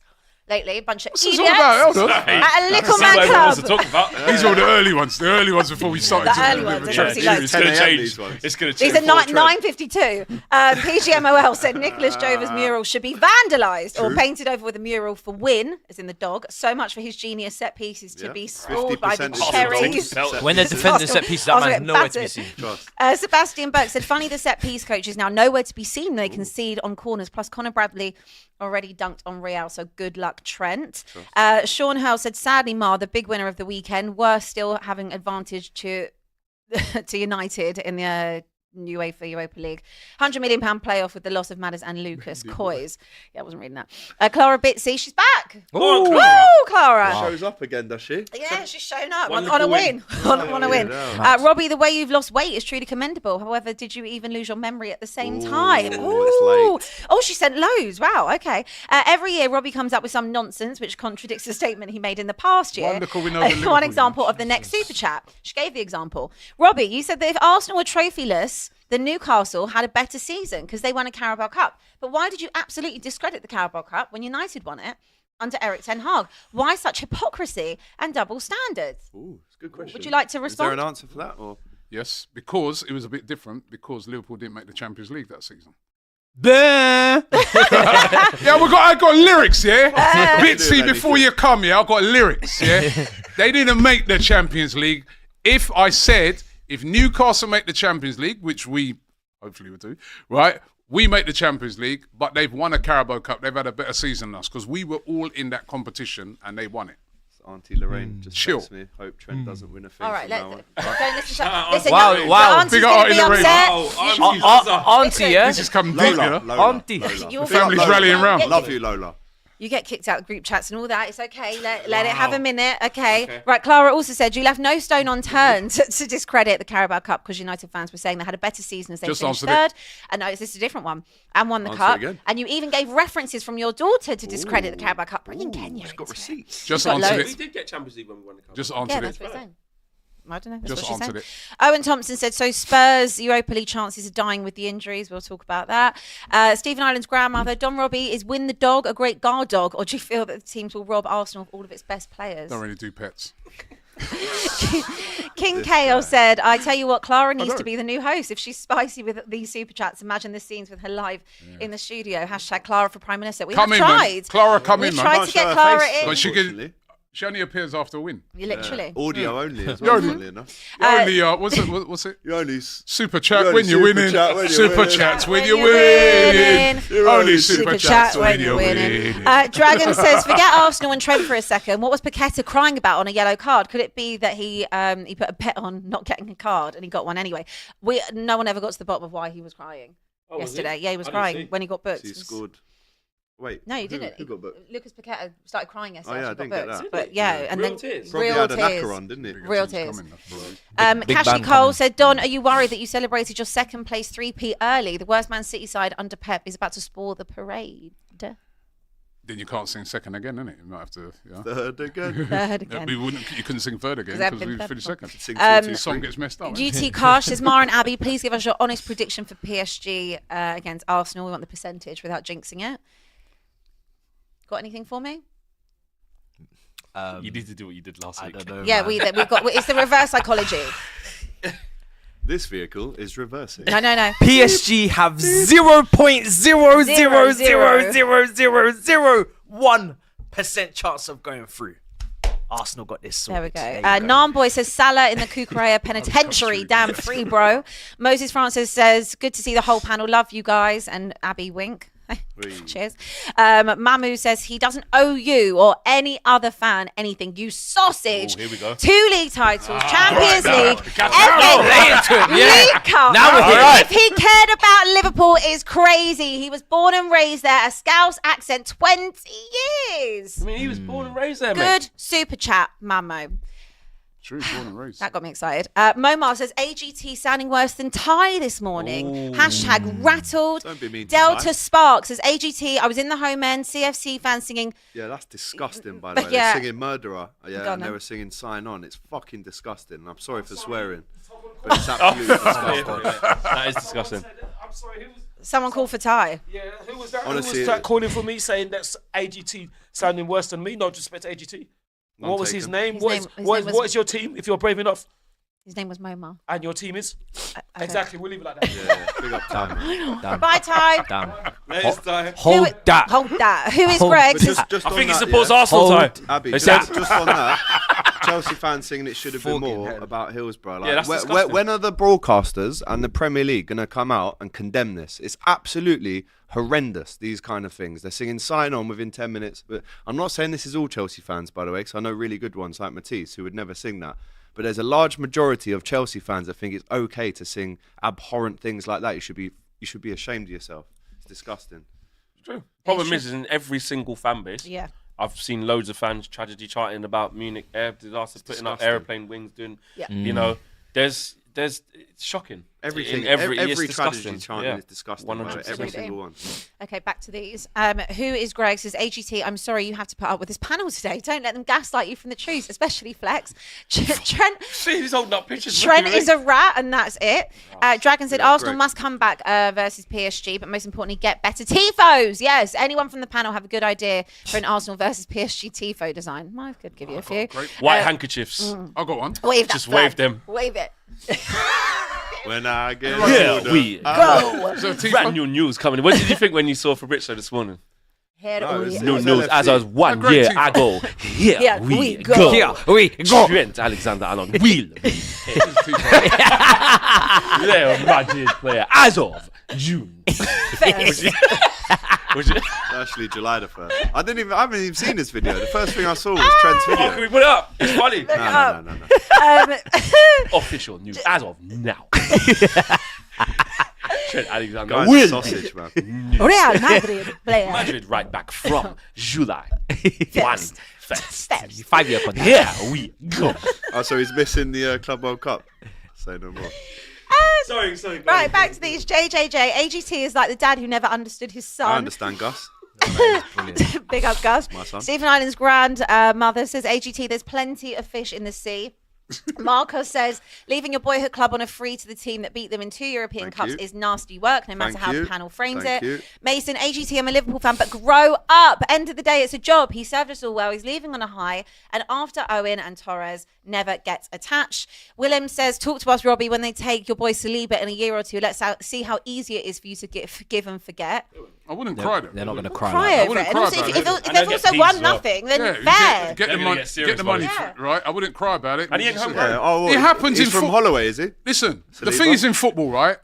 lately. A bunch of What's this idiots all about? Hold on. at a little See man what everyone wants to club. talk about. These are all the early ones. The early ones before we started. The talking early a bit ones, of a there's chat. obviously loads. It's going to 10 a.m. change. these ones. It's going to These change. are 9:52. PGMOL said Nicholas Jover's mural should be vandalised or painted over with a mural for win, as in the dog. So much for his genius set pieces to Yeah. be scored by the 50% is cherries. Set When they're defending set pieces, that Arsenal man's get nowhere to be battered. seen. Trust. Sebastian Burke said, funny the set piece coach is now nowhere to be seen. They concede on corners. Plus, Conor Bradley already dunked on Real, so good luck, Trent. Sean Hurl said, sadly, Mar, the big winner of the weekend, were still having advantage to United in the UEFA Europa League. £100 million playoff with the loss of Madders and Lucas Coys. Yeah, I wasn't reading that. Clara Bitsy, she's back. Go on, Woo, Clara. Clara. Shows up again, does she? Yeah, she's shown up One on a little win. on a win. Yeah. Robbie, the way you've lost weight is truly commendable. However, did you even lose your memory at the same time? it's Ooh. late. Oh, she sent loads. Wow, okay. Every year, Robbie comes up with some nonsense which contradicts the statement he made in the past year. Wonderful, we know the Liverpool One example of the next super chat. She gave the example. Robbie, you said that if Arsenal were trophyless, then Newcastle had a better season because they won a Carabao Cup. But why did you absolutely discredit the Carabao Cup when United won it under Eric Ten Hag? Why such hypocrisy and double standards? Ooh, it's a good question. Would you like to Is there respond? an answer for that? Or Yes, because it was a bit different because Liverpool didn't make the Champions League that season. Duh. Yeah, I got lyrics, yeah? Bitsy, do before anything. you come, yeah, I got lyrics, yeah? They didn't make the Champions League. If I said, if Newcastle make the Champions League, which we hopefully will do, right? We make the Champions League, but they've won a Carabao Cup. They've had a better season than us because we were all in that competition and they won it. Auntie Lorraine just Chill. texts me. Hope Trent doesn't win a thing. All right, from now on. don't listen to Shout out listen, Wow, no, wow. the auntie's Big gonna Auntie be Lorraine. upset. Auntie, yeah? This has come deep, you Lola, know? Lola, Auntie. Lola. You'll The be family's upset. rallying round. Love you, Lola. You get kicked out of group chats and all that. It's okay. Let it have a minute. Okay. Right. Clara also said you left no stone unturned to discredit the Carabao Cup because United fans were saying they had a better season as they Just finished answered it. third. And no, this is a different one. And won the Answer cup. again. And you even gave references from your daughter to discredit the Carabao Cup, bringing Kenya She's got into it. receipts. Just got answered loads. We it. did get Champions League when we won the cup. Just Yeah, answered that's it. what I'm saying. I don't know. That's Just what she answered said. it. Owen Thompson said, so Spurs Europa League chances are dying with the injuries. We'll talk about that. Stephen Ireland's grandmother, Don Robbie, is Win the Dog a great guard dog, or do you feel that the teams will rob Arsenal of all of its best players? Don't really do pets. King Kale said, I tell you what, Clara needs to be the new host. If she's spicy with these super chats, imagine the scenes with her live in the studio. #, Clara for Prime Minister. We have tried. Man. Clara, come We've in, man. tried to get Clara in. But she only appears after a win. Literally. Audio only as well, funnily enough. You only, what's it? You only Super chat when you're winning. Super chats when you're winning. Only super chats when you're winning. Dragon says, forget Arsenal and Trent for a second. What was Paqueta crying about on a yellow card? Could it be that he put a bet on not getting a card and he got one anyway? No one ever got to the bottom of why he was crying yesterday. Yeah, he was crying when he got booked. He scored. Wait. No, you didn't. Who got booked? Lucas Paqueta started crying yesterday. Oh, yeah, I after he didn't got get booked. that. But yeah, and Real then tears. Probably real had a tears. knacker on, didn't he? Real tears. Big Cashy band Cole coming. said, Don, are you worried that you celebrated your second place 3P early? The worst Man City side under Pep is about to spoil the parade. Then you can't sing second again, innit? You might have to. Third again. Third again. You couldn't sing third again Because because we they've finished been second. Sing The song gets messed up. GT Karsh says, Mara and Abby, please give us your honest prediction for PSG against Arsenal. We want the percentage without jinxing it. Got anything for me? You need to do what you did last week. I don't know. Yeah, man. we've got. It's the reverse psychology. This vehicle is reversing. No. PSG have 0.0000001% chance of going through. Arsenal got this There we sorted. go. Nam Boy says Salah in the Kukurea penitentiary. Damn free, bro. Moses Francis says, good to see the whole panel. Love you guys. And Abby wink. Cheers. Mamu says he doesn't owe you or any other fan anything. You sausage. Here we go. 2 league titles, Champions League, FA League Cup. Now we're here. If he cared about Liverpool, it's crazy. He was born and raised there. A Scouse accent, 20 years. I mean, he was born and raised there, mate. Good super chat, Mamo. True, born and raised. That got me excited. Momar says AGT sounding worse than Ty this morning. # rattled. Don't be mean to Delta Ty. Sparks says AGT. I was in the home end. CFC fans singing. Yeah, that's disgusting, by the way. Yeah. They're singing Murderer. Yeah, Go on and they then. were singing Sign On. It's fucking disgusting. And I'm sorry for swearing. But it's absolutely disgusting. That is disgusting. I'm sorry, who was? Someone called for Ty. Yeah, who was that? Honestly, who was that calling for me saying that's AGT sounding worse than me? No disrespect to AGT. None What was his taken. name? His What name- is- his what name is- was- what is your team? If you're brave enough, His name was Momar. and your team is I don't- exactly. We'll leave it like that. Yeah, big up time. man. Bye, Ty. Damn. Next time. Hold that. Hold that. Who is Hold- Greg? But just I on think he that, supports yeah, Arsenal, Ty. Abby, They just, said- just on that, Chelsea fans saying it should have been more about Hillsborough. Like, Yeah, that's where- disgusting. when are the broadcasters and the Premier League going to come out and condemn this? It's absolutely horrendous, these kind of things. They're singing Sign On within 10 minutes. But I'm not saying this is all Chelsea fans, by the way, because I know really good ones like Matisse who would never sing that. But there's a large majority of Chelsea fans that think it's okay to sing abhorrent things like that. You should be ashamed of yourself. It's disgusting. True. Problem is, in every single fan base, Yeah. I've seen loads of fans tragedy charting about Munich air disasters, putting up disgusting. aeroplane wings, doing, Yeah. you know, it's shocking. Everything, In every it's tragedy disgusting. chanting Yeah. is disgusting. 100%. Every single one. Okay, back to these. Who is Greg? Says AGT. I'm sorry you have to put up with this panel today. Don't let them gaslight you from the truth, especially Flex. Trent. See, he's holding up pictures. Trent is a rat, and that's it. Dragon said Yeah, Arsenal Greg. must come back versus PSG, but most importantly, get better tifos. Yes, anyone from the panel have a good idea for an Arsenal versus PSG tifo design? I could give you a few. White handkerchiefs. I've got one. Wave that Just flag. wave them. Wave it. When I get Yeah, older, we Go. So, brand new news coming. What did you think when you saw Fabrizio this morning? Here No, we it's go. New It's news LFC. as I was 1 great year team. ago. Here Yeah, we we go. go. Here we go. Trent Alexander-Arnold will be Real Madrid player as of June. Was it? Actually, July the 1st. I haven't even seen this video. The first thing I saw was Trent's Oh, can video. we put it up? It's funny. No. Official news as of now. Trent Alexander Guy's will a sausage, man. Real Madrid player. Madrid right back from July 1 first. 5-year contract. Here we go. Oh, so he's missing the Club World Cup. Say no more. Sorry. Right, back to these. JJJ. AGT is like the dad who never understood his I son. understand, Gus. Big up, Gus. My son. Stephen Island's grandmother says AGT, there's plenty of fish in the sea. Marco says, leaving your boyhood club on a free to the team that beat them in 2 European Thank Cups you. is nasty work, no matter Thank how you. the panel frames Thank it. you. Mason, AGT, I'm a Liverpool fan, but grow up. End of the day, it's a job. He served us all well. He's leaving on a high. And after Owen and Torres never gets attached. Willem says, talk to us, Robbie, when they take your boy Saliba in a year or two. Let's see how easy it is for you to forgive and forget. I wouldn't cry though. They're not going to cry. Cry Like over wouldn't it. And cry also, about if, it. if, if And they've they also get won peas as well. nothing, then Yeah, you fair. get the They're gonna money, get serious get the money, money. right? I wouldn't cry about it. And he ain't home Yeah. Oh, It happens he's in from foot- Holloway, is he? Listen, the Saliba? thing is in football, right?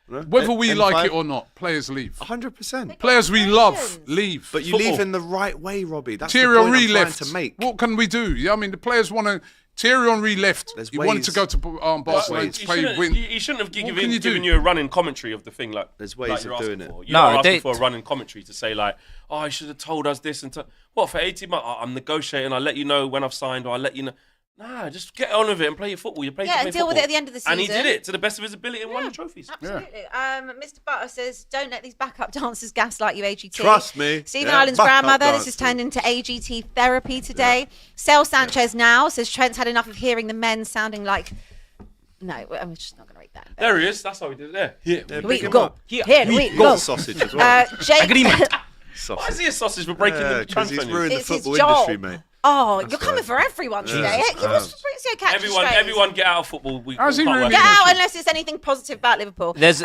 Whether we M5? like it or not, players leave. 100%. Players we love Aspirations. leave. But you Football. leave in the right way, Robbie. That's the Thierry point Henry I'm trying left. to make. What can we do? Yeah, I mean, the players want to. Thierry Henry left. There's He wanted ways. to go to Barcelona ways. to play win. He shouldn't have What can you do? given you a running commentary of the thing. Like There's ways like of you're asking doing it. for. You're No, not asking they- for a running commentary to say like, oh, he should have told us this and what for 18 months. I'm negotiating. I'll let you know when I've signed, or I'll let you know. Nah, just get on with it and play your football. You play Yeah, to and play deal with it football. at the end of the And he season. did it to the best of his ability and won the trophies. Absolutely. Mr. Butter says, don't let these backup dancers gaslight you, AGT. Trust me. Stephen Yeah, Ireland's backup grandmother, this has dancers. turned into AGT therapy today. Sel Sanchez now says, Trent's had enough of hearing the men sounding like... No, I'm just not going to read that. There he is. That's how he did it there. Here. Yeah, We pick him go. up. Here we Got go. the sausage as well. Jake... Why Sausage. is he a sausage for breaking the Because transfer he's news? ruined the It's his football job. industry, mate. Oh, you're coming right. for everyone today. Jesus Christ. Everyone get out of football. We How's he can't ruining work Get it? it. out unless it's anything positive about Liverpool. There's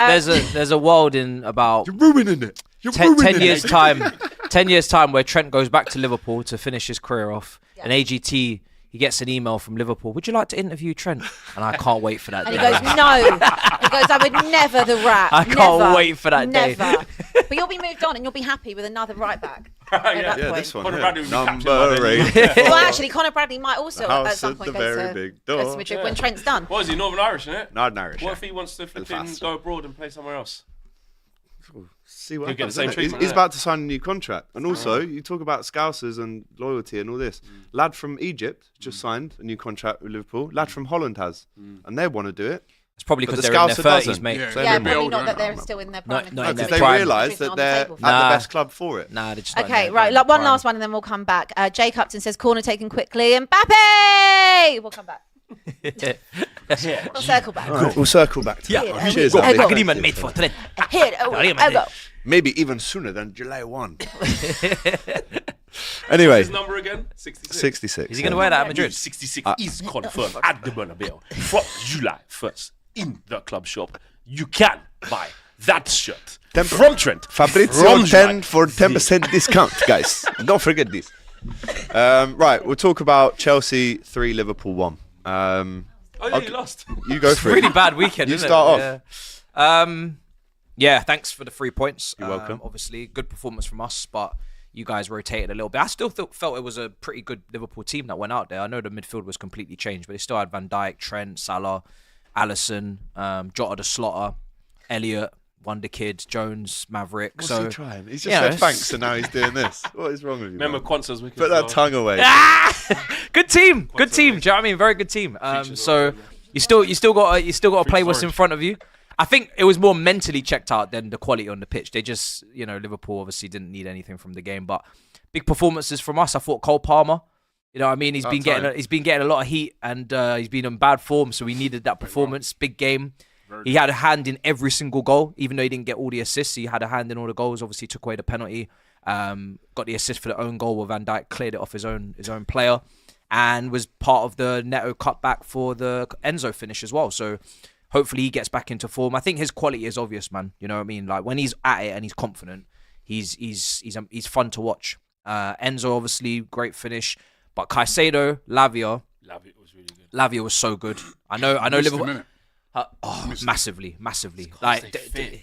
a world in about You're ruining it. You're 10 ruining years it. time. 10 years time where Trent goes back to Liverpool to finish his career off, Yeah. and AGT. He gets an email from Liverpool. Would you like to interview Trent? And I can't wait for that And day. he goes, no. He goes, I would never the rat. I can't Never. wait for that day. Never. But you'll be moved on and you'll be happy with another right back. At that Yeah, point. this one. Conor Yeah. Bradley will be captain Number by then. 8. Well, actually, Conor Bradley might also The at house some at point the go very to big go to door. Madrid when Trent's done. What is he, Northern Irish, isn't it? Not Irish. What if he wants to flipping Belfast. go abroad and play somewhere else? See what He'll get happens, the same innit? treatment, He's innit? about to sign a new contract. And also, you talk about Scousers and loyalty and all this. Lad from Egypt just signed a new contract with Liverpool. Lad from Holland has. And they want to do it. It's probably But because the they're in their Scouser 30s, doesn't. mate. Yeah. So Yeah, They're a bit probably older, not that innit? they're still in their prime. not in and their Because they prime. realise that on the they're table. at Nah. the best club for it. Nah, they're just not in Okay, their- right. their One prime. last one, and then we'll come back. Jake Upton says corner taken quickly. Mbappe. We'll come back. We'll circle back. All right, we'll circle back to Yeah. that. Cheers, Go. Andy. Go. Agreement made for Trent. Here, I go. Maybe even sooner than July 1. Anyway, His number again? 66. 66. Is he going to wear that at Madrid? 66 is confirmed at the Bernabeu from July 1st in the club shop. You can buy that shirt from Trent. Fabrizio From 10 July. for 10% discount, guys. Don't forget this. Right, we'll talk about Chelsea 3, Liverpool 1. Oh yeah, you lost. You go for Really it. bad weekend, You isn't start it? Yeah. Yeah, thanks for the 3 points. You're welcome. Obviously, good performance from us, but you guys rotated a little bit. I still felt it was a pretty good Liverpool team that went out there. I know the midfield was completely changed, but they still had Van Dijk, Trent, Salah, Alisson, Jota the Slotter, Elliott, Wonder Kid, Jones, Maverick. What's so he trying? He's just yeah, said it's- thanks and now he's doing this. What is wrong with you? Remember man? Quanza's wicket. Put that tongue away. good team. Good team. Do you know what I mean? Very good team. So you still got to play what's in front of you. I think it was more mentally checked out than the quality on the pitch. They just, Liverpool obviously didn't need anything from the game, but big performances from us. I thought Cole Palmer, you know what I mean? He's been getting a lot of heat and he's been in bad form, so we needed that performance. Big game. He had a hand in every single goal, even though he didn't get all the assists. He had a hand in all the goals. Obviously, took away the penalty. Got the assist for the own goal where Van Dijk cleared it off his own player, and was part of the Neto cutback for the Enzo finish as well. So hopefully he gets back into form. I think his quality is obvious, man. You know what I mean? Like when he's at it and he's confident, he's fun to watch. Enzo obviously great finish, but Caicedo, Lavia was really good. Lavia was so good. I know Missed Liverpool. him, innit? Massively. Like,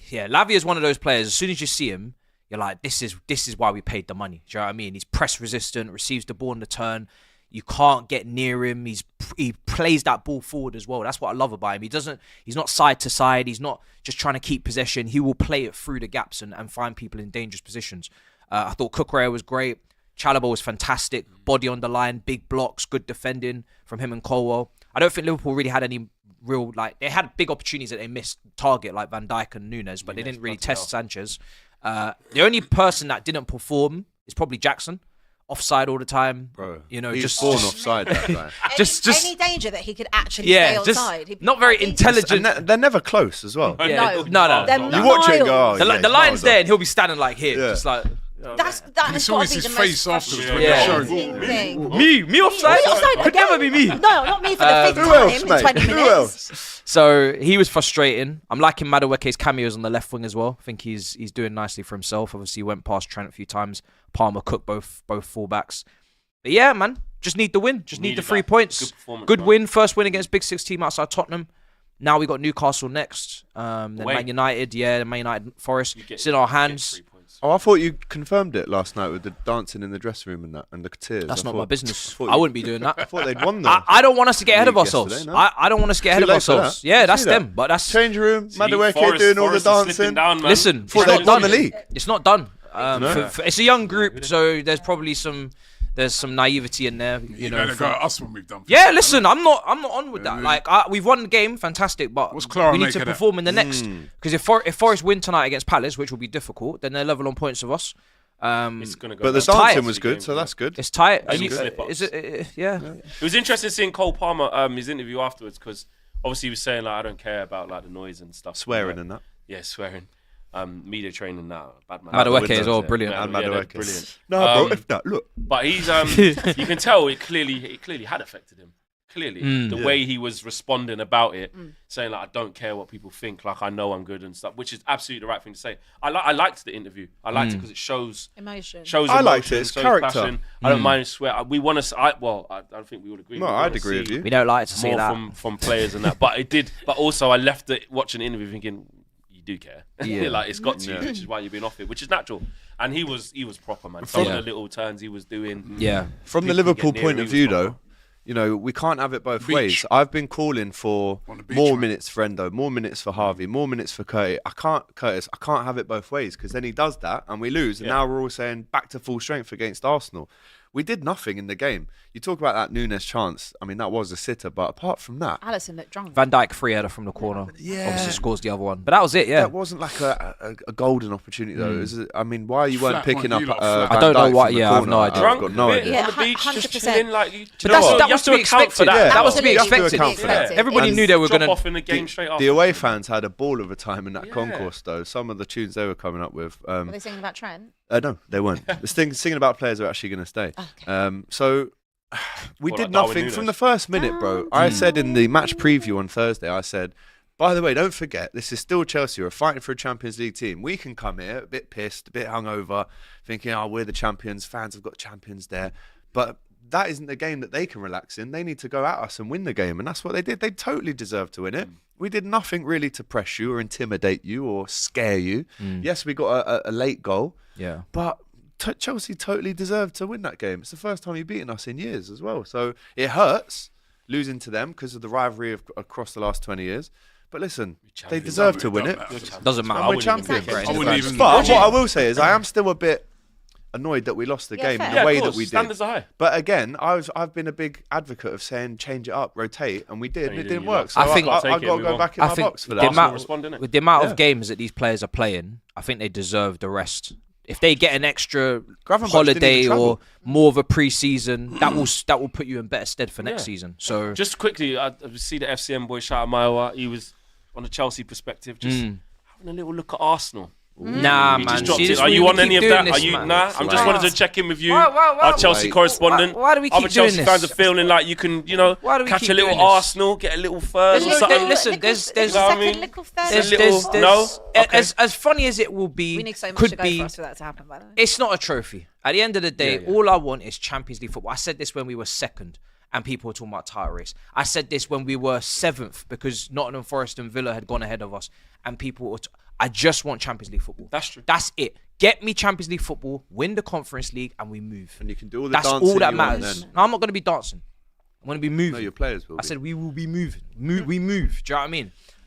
Yeah, Lavia is one of those players. As soon as you see him, you're like, this is why we paid the money. Do you know what I mean? He's press resistant, receives the ball in the turn. You can't get near him. He plays that ball forward as well. That's what I love about him. He's not side to side. He's not just trying to keep possession. He will play it through the gaps and find people in dangerous positions. I thought Cucurella was great. Chalobah was fantastic. Body on the line, big blocks, good defending from him and Colwell. I don't think Liverpool really had any real, they had big opportunities that they missed target, like Van Dijk and Nunes, but they didn't really test Sanchez. The only person that didn't perform is probably Jackson. offside all the time. Bro, You know, he's just born offside. That guy. Any danger that he could actually stay yeah, just offside? He'd be not very quite intelligent. And they're never close as well. Yeah, No. They're You watch it and go, miles. oh, The, yeah, the he's line's miles there, off. and he'll be standing like here, Yeah. just like That has It's got to always be his the face most afterwards when Yeah. they're frustrating showing. thing. me offside. Me offside Could never be me. No, not me for the fifth Who else, time in mate? 20 minutes. Who else? So he was frustrating. I'm liking Madueke's cameos on the left wing as well. I think he's doing nicely for himself. Obviously, he went past Trent a few times. Palmer cooked both fullbacks. But yeah, man, just need the win. Just need the Needed 3 that. points. Good performance, Good man. win. First win against Big Six team outside Tottenham. Now we got Newcastle next. Then Away. Man United. Yeah, Man United Forest. You get- It's in our you get hands. 3 points. Oh, I thought you confirmed it last night with the dancing in the dressing room and that, and the tears. That's I not thought- my business. thought I you- wouldn't be doing I that. thought they'd won the I don't want us to get ahead of league ourselves. yesterday, no? I don't want us to get ahead Too of late for ourselves. that. Yeah, Did that's you see that? them. But that's change room. See, Madueke Forest- doing all the Forest is slipping dancing. down, man. Listen. Thought It's they'd not won done. the league. It's not done. No. It's a young group, so there's probably some naivety in there. You You know. better go from- at us when we've done. Yeah, listen, I'm not on with that. Like, we've won the game, fantastic, but What's Clara we need make to of that? perform in the next. Because if Forest win tonight against Palace, which will be difficult, then they're level on points of us. It's gonna go But the down. tight. dancing was good, so that's good. It's tight. Any Is slip-ups. it? Yeah. It was interesting seeing Cole Palmer his interview afterwards because obviously he was saying like I don't care about like the noise and stuff. Swearing Like, and that. yeah, swearing. Media training now. Bad man. Madueke as well, brilliant. And Yeah, they're Madueke. brilliant. No, bro, Um, if that, look. But he's you can tell it clearly had affected him. Clearly, the way he was responding about it, saying like I don't care what people think, like I know I'm good and stuff, which is absolutely the right thing to say. I liked the interview. I liked it because it shows Emotion. I liked emotion, it. It's shows character. passion. I don't mind swear. We want to. I don't think we would agree. No, We I'd wanna agree with see you. We don't like to see more that. from players and that, but it did. But also, I left it watching the interview thinking, you do care. Yeah. Like it's got to you, which is why you've been off it, which is natural. And he was proper, man. Some of the little turns he was doing. Yeah. From the People Liverpool get near point him, of he was view, though, proper. you know, we can't have it both Beach. ways. I've been calling for On the beach, more man. minutes for Endo, more minutes for Harvey, more minutes for Curtis. I can't have it both ways because then he does that and we lose. And Yeah. now we're all saying back to full strength against Arsenal. We did nothing in the game. You talk about that Nunes chance. I mean, that was a sitter, but apart from that, Alisson looked drunk. Van Dijk free header from the corner. Yeah. Obviously scores the other one. But that was it, yeah. that wasn't like a golden opportunity, though. It was, I mean, why you weren't Flat picking one, up you lot flat. Van I don't know Dijk why- from the yeah, I have no corner? idea. Drunk I've got a no bit idea. Yeah, on the beach, just 100%. chilling. Like, you But know that's- what? that You was have to be account for expected. that. That was to be You have to expected. account for that. Everybody And knew they were Drop going off to. in the game straight after. The away fans had a ball of a time in that Yeah. concourse, though. Some of the tunes they were coming up with. Were they singing about Trent? No, they weren't. Singing about players who are actually going to stay. So we Well, did like Darwin nothing Núñez. from the first minute, bro. I said in the match preview on Thursday, I said, by the way, don't forget, this is still Chelsea. We're fighting for a Champions League team. We can come here a bit pissed, a bit hungover, thinking, oh, we're the champions. Fans have got champions there. But that isn't the game that they can relax in. They need to go at us and win the game. And that's what they did. They totally deserved to win it. We did nothing really to press you or intimidate you or scare you. Yes, we got a late goal. Yeah. But Chelsea totally deserved to win that game. It's the first time you've beaten us in years as well. So it hurts losing to them because of the rivalry across the last 20 years. But listen, they deserve to win it. Doesn't matter. And we're champions. Exactly. I wouldn't even. But what I will say is I am still a bit annoyed that we lost the Yeah, game fair. in Yeah, the of way that course. we did. Standards are high. But again, I've been a big advocate of saying change it up, rotate, and we did. And And it you didn't did. work. So I think- I Take it got and to move go on. back in I my think box for the that. amount, respond, innit? with the amount Yeah. of games that these players are playing, I think they deserve the rest. If they get an extra Gravenberch didn't holiday even or travel. more of a pre-season, that will put you in better stead for next Yeah. season. So Just quickly, I see the FCM boy shout out Maiwa. He was on a Chelsea perspective, just having a little look at Arsenal. nah, He man. just dropped See, it. this Are we you on keep any of doing that? this, Are you man. nah? I'm just wanted to check in with you, Why- our Chelsea Wait. correspondent. Why do we keep Other Chelsea doing fans this? are feeling like you can, Why do we catch keep a little doing this? Arsenal, get a little Furs or Listen, something. listen, there's know what I second mean? little third. There's- little- no? Okay. as funny as it will be, We need so much could to go be. for us for that to happen, by the way. It's not a trophy. At the end of the day, all I want is Champions League football. I said this when we were second and people were talking about title race. I said this when we were seventh because Nottingham Forest and Villa had gone ahead of us and people were I just want Champions League football. That's true. That's it. Get me Champions League football, win the Conference League, and we move. And you can do all the That's dancing all that you want matters. then. No, I'm not going to be dancing. I'm going to be moving. No, your players will I be. said we will be moving. We move. Do you know what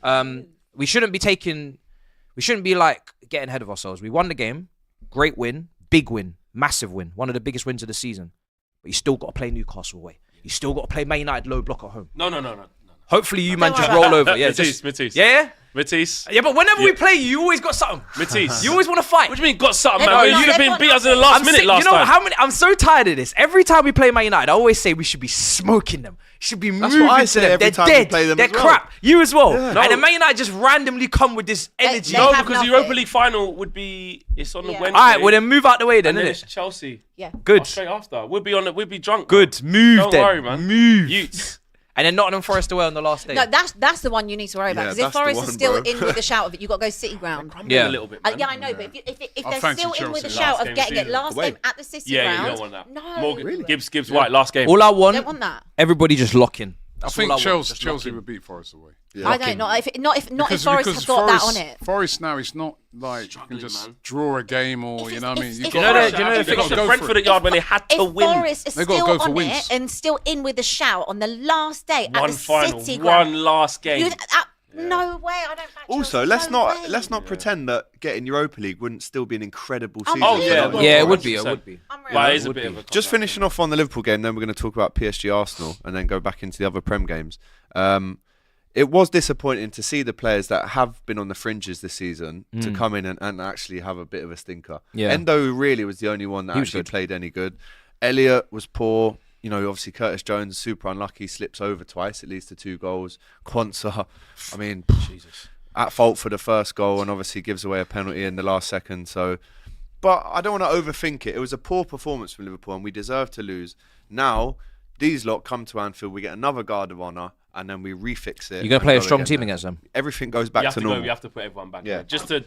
I mean? We shouldn't be like getting ahead of ourselves. We won the game. Great win. Big win. Massive win. One of the biggest wins of the season. But you still got to play Newcastle away. You still got to play Man United low block at home. No. Hopefully you man just roll over. Yeah, Matisse. yeah. Matisse. Yeah, but whenever we play you always got something. Matisse. You always want to fight. What do you mean got something, Everyone- man? You'd have been everyone- beat us in the last minute last you know time. how many? I'm so tired of this. Every time we play Man United, I always say we should be smoking them. Should be That's moving what I to say them. every They're time we dead. play them They're as well. crap. You as well. Yeah. And No. then Man United just randomly come with this energy. they No, have because the nothing. Europa League final would be it's on the Yeah. Wednesday. All right, well then move out the way then, and then innit? it's Chelsea. Yeah. Good. Straight after. We'll be drunk. Good. Man. Move Don't then. worry, man. Move. Utes. And then Nottingham Forest away on the last day. No, that's the one you need to worry about. Yeah, Because if that's the Forest one, is still bro. in with the shout of it, you got to go City ground. Yeah. A little bit, man. Yeah, I know, but if I they're fancy still in with the Chelsea. shout Last of game getting it season. last Away. game at the City Yeah, ground, you don't want that. no, Morgan, Gibbs White last game. All I I want, don't want that. everybody just lock in. I That's think all I want. Chelsea Just lock Chelsea in. would beat Forest away. I don't. Not if Forest has got that on it. Forest now is not like you can just man. draw a game or If you know what I mean. it's- You if Do you know Forest- the- do you know the They thing- got to go for Brentford it. at yard when they had to If win. Forest is They gotta still go for on wins. it and still in with the shout on the last day at One the final, City ground, one last game. no way. I don't. Back Also, Chelsea, let's no not way. let's not pretend that getting Europa League wouldn't still be an incredible season. Oh, yeah. Unbelievable. Yeah, it would be. It 100%. would be. Unreal. Well, it is a would bit be. of a Just finishing off on the Liverpool game, then we're going to talk about PSG Arsenal and then go back into the other Prem games. It was disappointing to see the players that have been on the fringes this season to come in and actually have a bit of a stinker. Yeah. Endo really was the only one that He was actually good. played any good. Elliott was poor. You know, obviously Curtis Jones, super unlucky, slips over twice. It leads to 2 goals. Quansah, I mean, at fault for the first goal and obviously gives away a penalty in the last second. So, but I don't want to overthink it. It was a poor performance from Liverpool and we deserve to lose. Now, these lot come to Anfield, we get another guard of honour and then we refix it. You're going to and play a go strong again team then. against them. Everything goes You back have to to go. normal. You have to put everyone back. Yeah. Yeah. Just to.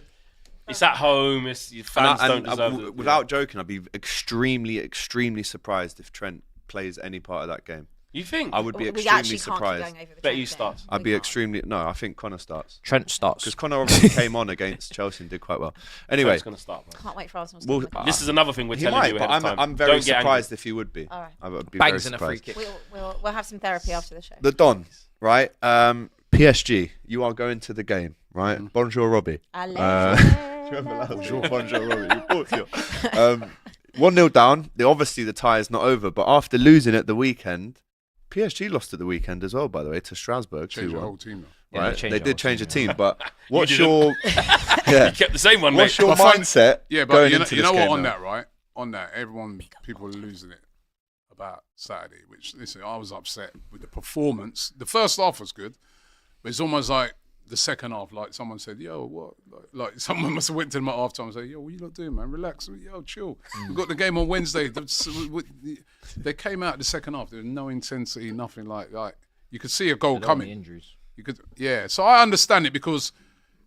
It's at home. It's your fans don't deserve it. Without joking, I'd be extremely, extremely surprised if Trent plays any part of that game. You think? I would be We extremely actually can't keep surprised. going over the Bet Trent you game. start. I'd We be can't. extremely. No, I think Connor starts. Trent starts. Because Connor obviously came on against Chelsea and did quite well. Anyway, Trent's gonna start. Man. Can't wait for Arsenal to Well, win. This is another thing we're he telling might, you but ahead of time. I'm very Don't get surprised angry. if he would be. All right. I would be Bangs very in a free surprised. kick. We'll have some therapy after the show. The Don, right? PSG, you are going to the game, right? Bonjour, Robbie. Bonjour, bonjour, Robbie. You bought 1-0 down. Obviously, the tie is not over, but after losing at the weekend, PSG lost at the weekend as well, by the way, to Strasbourg. Change the 2-1. whole team though. Yeah, Right? changed They the did whole change the team, team, but what's didn't. your You kept the same one, what's mate. your I find- mindset Yeah, going but you know, into you this know what? game On now? that, right? On that, people are losing it about Saturday. Which listen, I was upset with the performance. The first half was good, but it's almost like the second half. Like someone said, "Yo, what?" Like someone must have went to them at half time and said, "Yo, what you lot doing, man? Relax. Yo, chill. We've got the game on Wednesday." They came out the second half. There was no intensity, nothing like you could see a goal coming. Injuries. You could, yeah. So I understand it because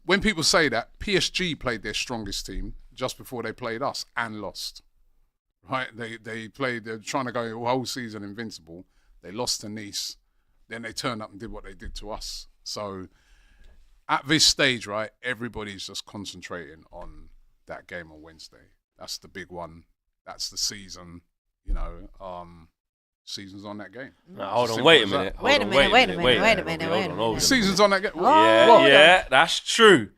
when people say that, PSG played their strongest team just before they played us and lost. Right? They played. They're trying to go the whole season invincible. They lost to Nice. Then they turned up and did what they did to us. So at this stage, right, everybody's just concentrating on that game on Wednesday. That's the big one. That's the season. You know, season's on that game. Now, hold on, Simple wait a as that. minute. Wait a minute, wait a minute. Hold on. Season's on that game. Yeah, What? yeah, that's true.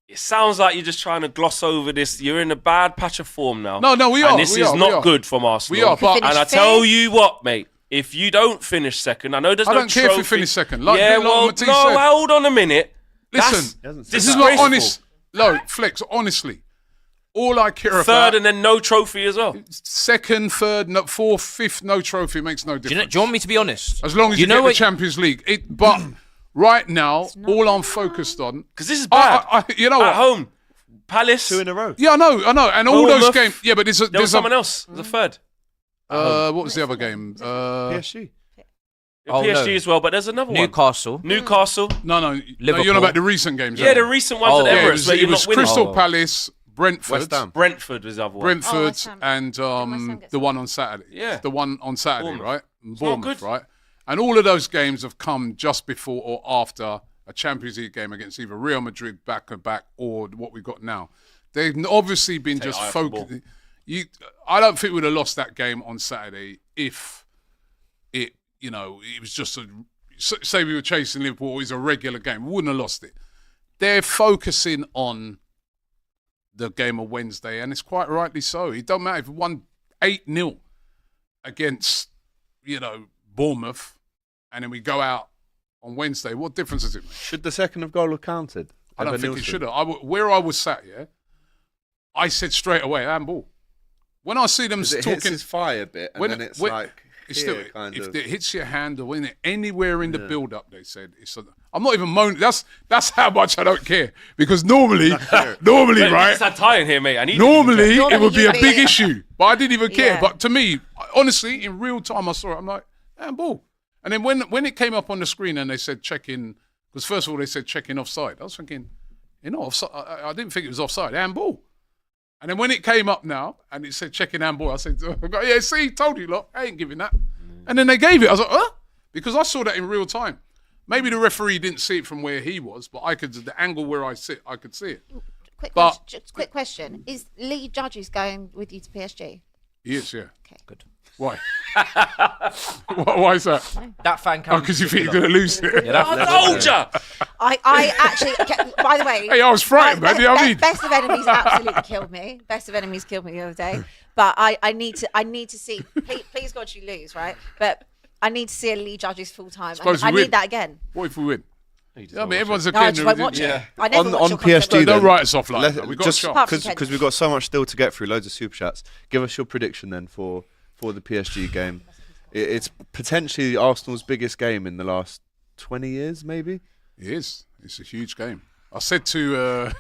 It sounds like you're just trying to gloss over this. You're in a bad patch of form now. No, we are. And this we is are, we not are. good from Arsenal. We are, but Finish And I fifth. tell you what, mate. If you don't finish second, I know there's I no don't care if you trophy. finish second. Like- yeah, like well, Matisse no, said. hold on a minute. Listen, That's this is not disgraceful. honest. No, Flex, honestly. All I care Third about, and then no trophy as well. second, third, no, fourth, fifth, no trophy makes no Do difference. you want me to be honest? As long as you, know get the what- Champions League. But right now, all I'm focused on, Because this is bad. you know At what? home, Palace. 2 in a row. Yeah, I know, and all those Bournemouth. games. Yeah, but There was there's someone else. There's a third. what was the other game? PSG. Oh, PSG no. as well, but there's another Newcastle. one. Newcastle. No, Liverpool. you're not about the recent games. Yeah, aren't the you? recent ones Oh. at Yeah, Emirates it was, where it you're was not winning. Crystal Oh. Palace, Brentford, West Ham. Brentford was the other one. Brentford, West Ham. and West Ham gets the one on Saturday. Yeah. The one on Saturday, Bournemouth. right? not Bournemouth, good. right? And all of those games have come just before or after a Champions League game against either Real Madrid back-to-back or what we've got now. They've obviously been Take just eye off the focused. ball. I don't think we'd have lost that game on Saturday if it was just say we were chasing Liverpool, it was a regular game. We wouldn't have lost it. They're focusing on the game of Wednesday, and it's quite rightly so. It don't matter if we won 8-0 against, Bournemouth, and then we go out on Wednesday, what difference does it make? Should the second goal have counted? I don't Evan think it Nielsen? should have. Where I was sat, I said straight away, handball. When I see them 'Cause it talking, hits his thigh a bit, and then it's like it's here, still, kind if of. it hits your hand or anywhere in the build-up, they said I'm not even moaning. That's how much I don't care because normally, right? It's that tie in here, mate. Normally, it would be you'd a be- big issue, but I didn't even care. Yeah. But to me, honestly, in real time, I saw it. I'm like, handball. And then when it came up on the screen and they said check in, because first of all they said check in offside. I was thinking, offside. I didn't think it was offside. Handball. And then when it came up now and it said check in handball, I said, yeah, see, told you, look, I ain't giving that. And then they gave it. I was like, huh? Because I saw that in real time. Maybe the referee didn't see it from where he was, but the angle where I sit, I could see it. Quick question. Is Lee Judges going with you to PSG? He is, yeah. Okay. Good. Why? Why is that? That fan Oh, cam. because you think you're going to lose it. Yeah, that, I told ya! I actually, by the way. Hey, I was frightened, man. You know what I mean? Best of Enemies absolutely killed me. Best of Enemies killed me the other day. But I need to see, please God you lose, right? But I need to see a Lee Judges full time. Suppose we I win. need that again. What if we win? He I mean, everyone's No, I just won't watch again. it. I never watch On your content. PSG, Don't then, write us off like that. We've got just a shot. because we've got so much still to get through, loads of super chats. Give us your prediction then for the PSG game. It's potentially Arsenal's biggest game in the last 20 years, maybe. It is. It's a huge game. I said to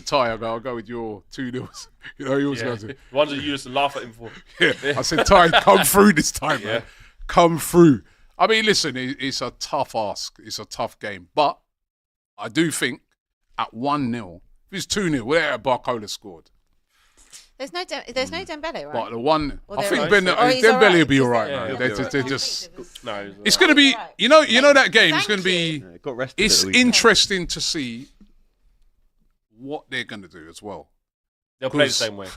Ty, I'll go with your 2-0. You know, he always goes. Ones that you used to laugh at him for. Yeah. I said, Ty, come through this time, man. Come through. I mean, listen, it's a tough ask. It's a tough game. But I do think at 1-0, if it's 2-0, where Barcola scored. There's no Dembele, right? But the one, Or I they're think right. Or he's Dembele alright. will be all Is right, there- man. Yeah, They're he'll be they're alright. just. No, It's going to be, you know that game is going to be. Yeah, got rested It's at the weekend. interesting to see what they're going to do as well. they'll play the same way.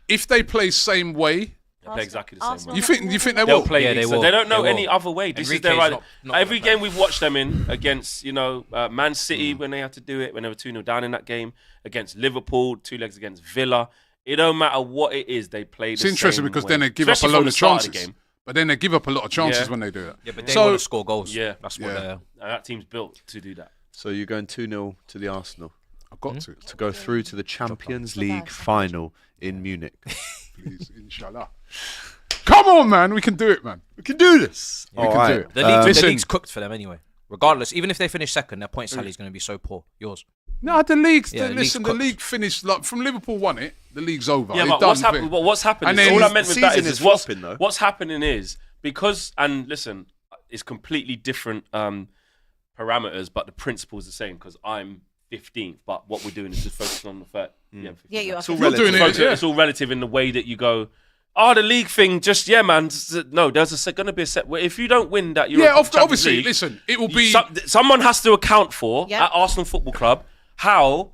If they play same way, They'll play exactly the same Arsenal- way. you think they They'll will? play. Yeah, they so will. they don't know They any will. other way. This is Enrique's their right. not Every prepared. game we've watched them in against, Man City when they had to do it, when they were 2-0 down in that game, against Liverpool, 2 legs against Villa. It don't matter what it is, they play the It's same interesting because way. then they give Especially up a from load the of start chances. the game. But then they give up a lot of chances Yeah. when they do that. Yeah, but they So- want to score goals. Yeah. That's what Yeah. they're. And that team's built to do that. So you're going 2-0 to the Arsenal I've got to. to go through to the Champions League final in Munich. Please, inshallah. Come on, man. We can do it, man. We can do this. We can do it. The Listen. league's cooked for them anyway. Regardless, even if they finish second, their point tally is going to be so poor. Yours. No, the league. Yeah, the league's Listen, the cooked. league finished from Liverpool won it. The league's over. Yeah, It's but done. what's happening? What's happening? And is then all I the meant with that season is is what's, flopping, though. what's happening is because and listen, it's completely different parameters, but the principle's the same. Because I'm 15th, but what we're doing is just focusing on the fact. Yeah, 15th. Yeah, you are. It's all You're relative. doing it. Yeah. It's all relative in the way that you go. Oh, the league thing, just man. No, there's going to be a set. If you don't win that, Yeah, Champions obviously. League, Listen, it will be. someone has to account for Yeah. at Arsenal Football Club how.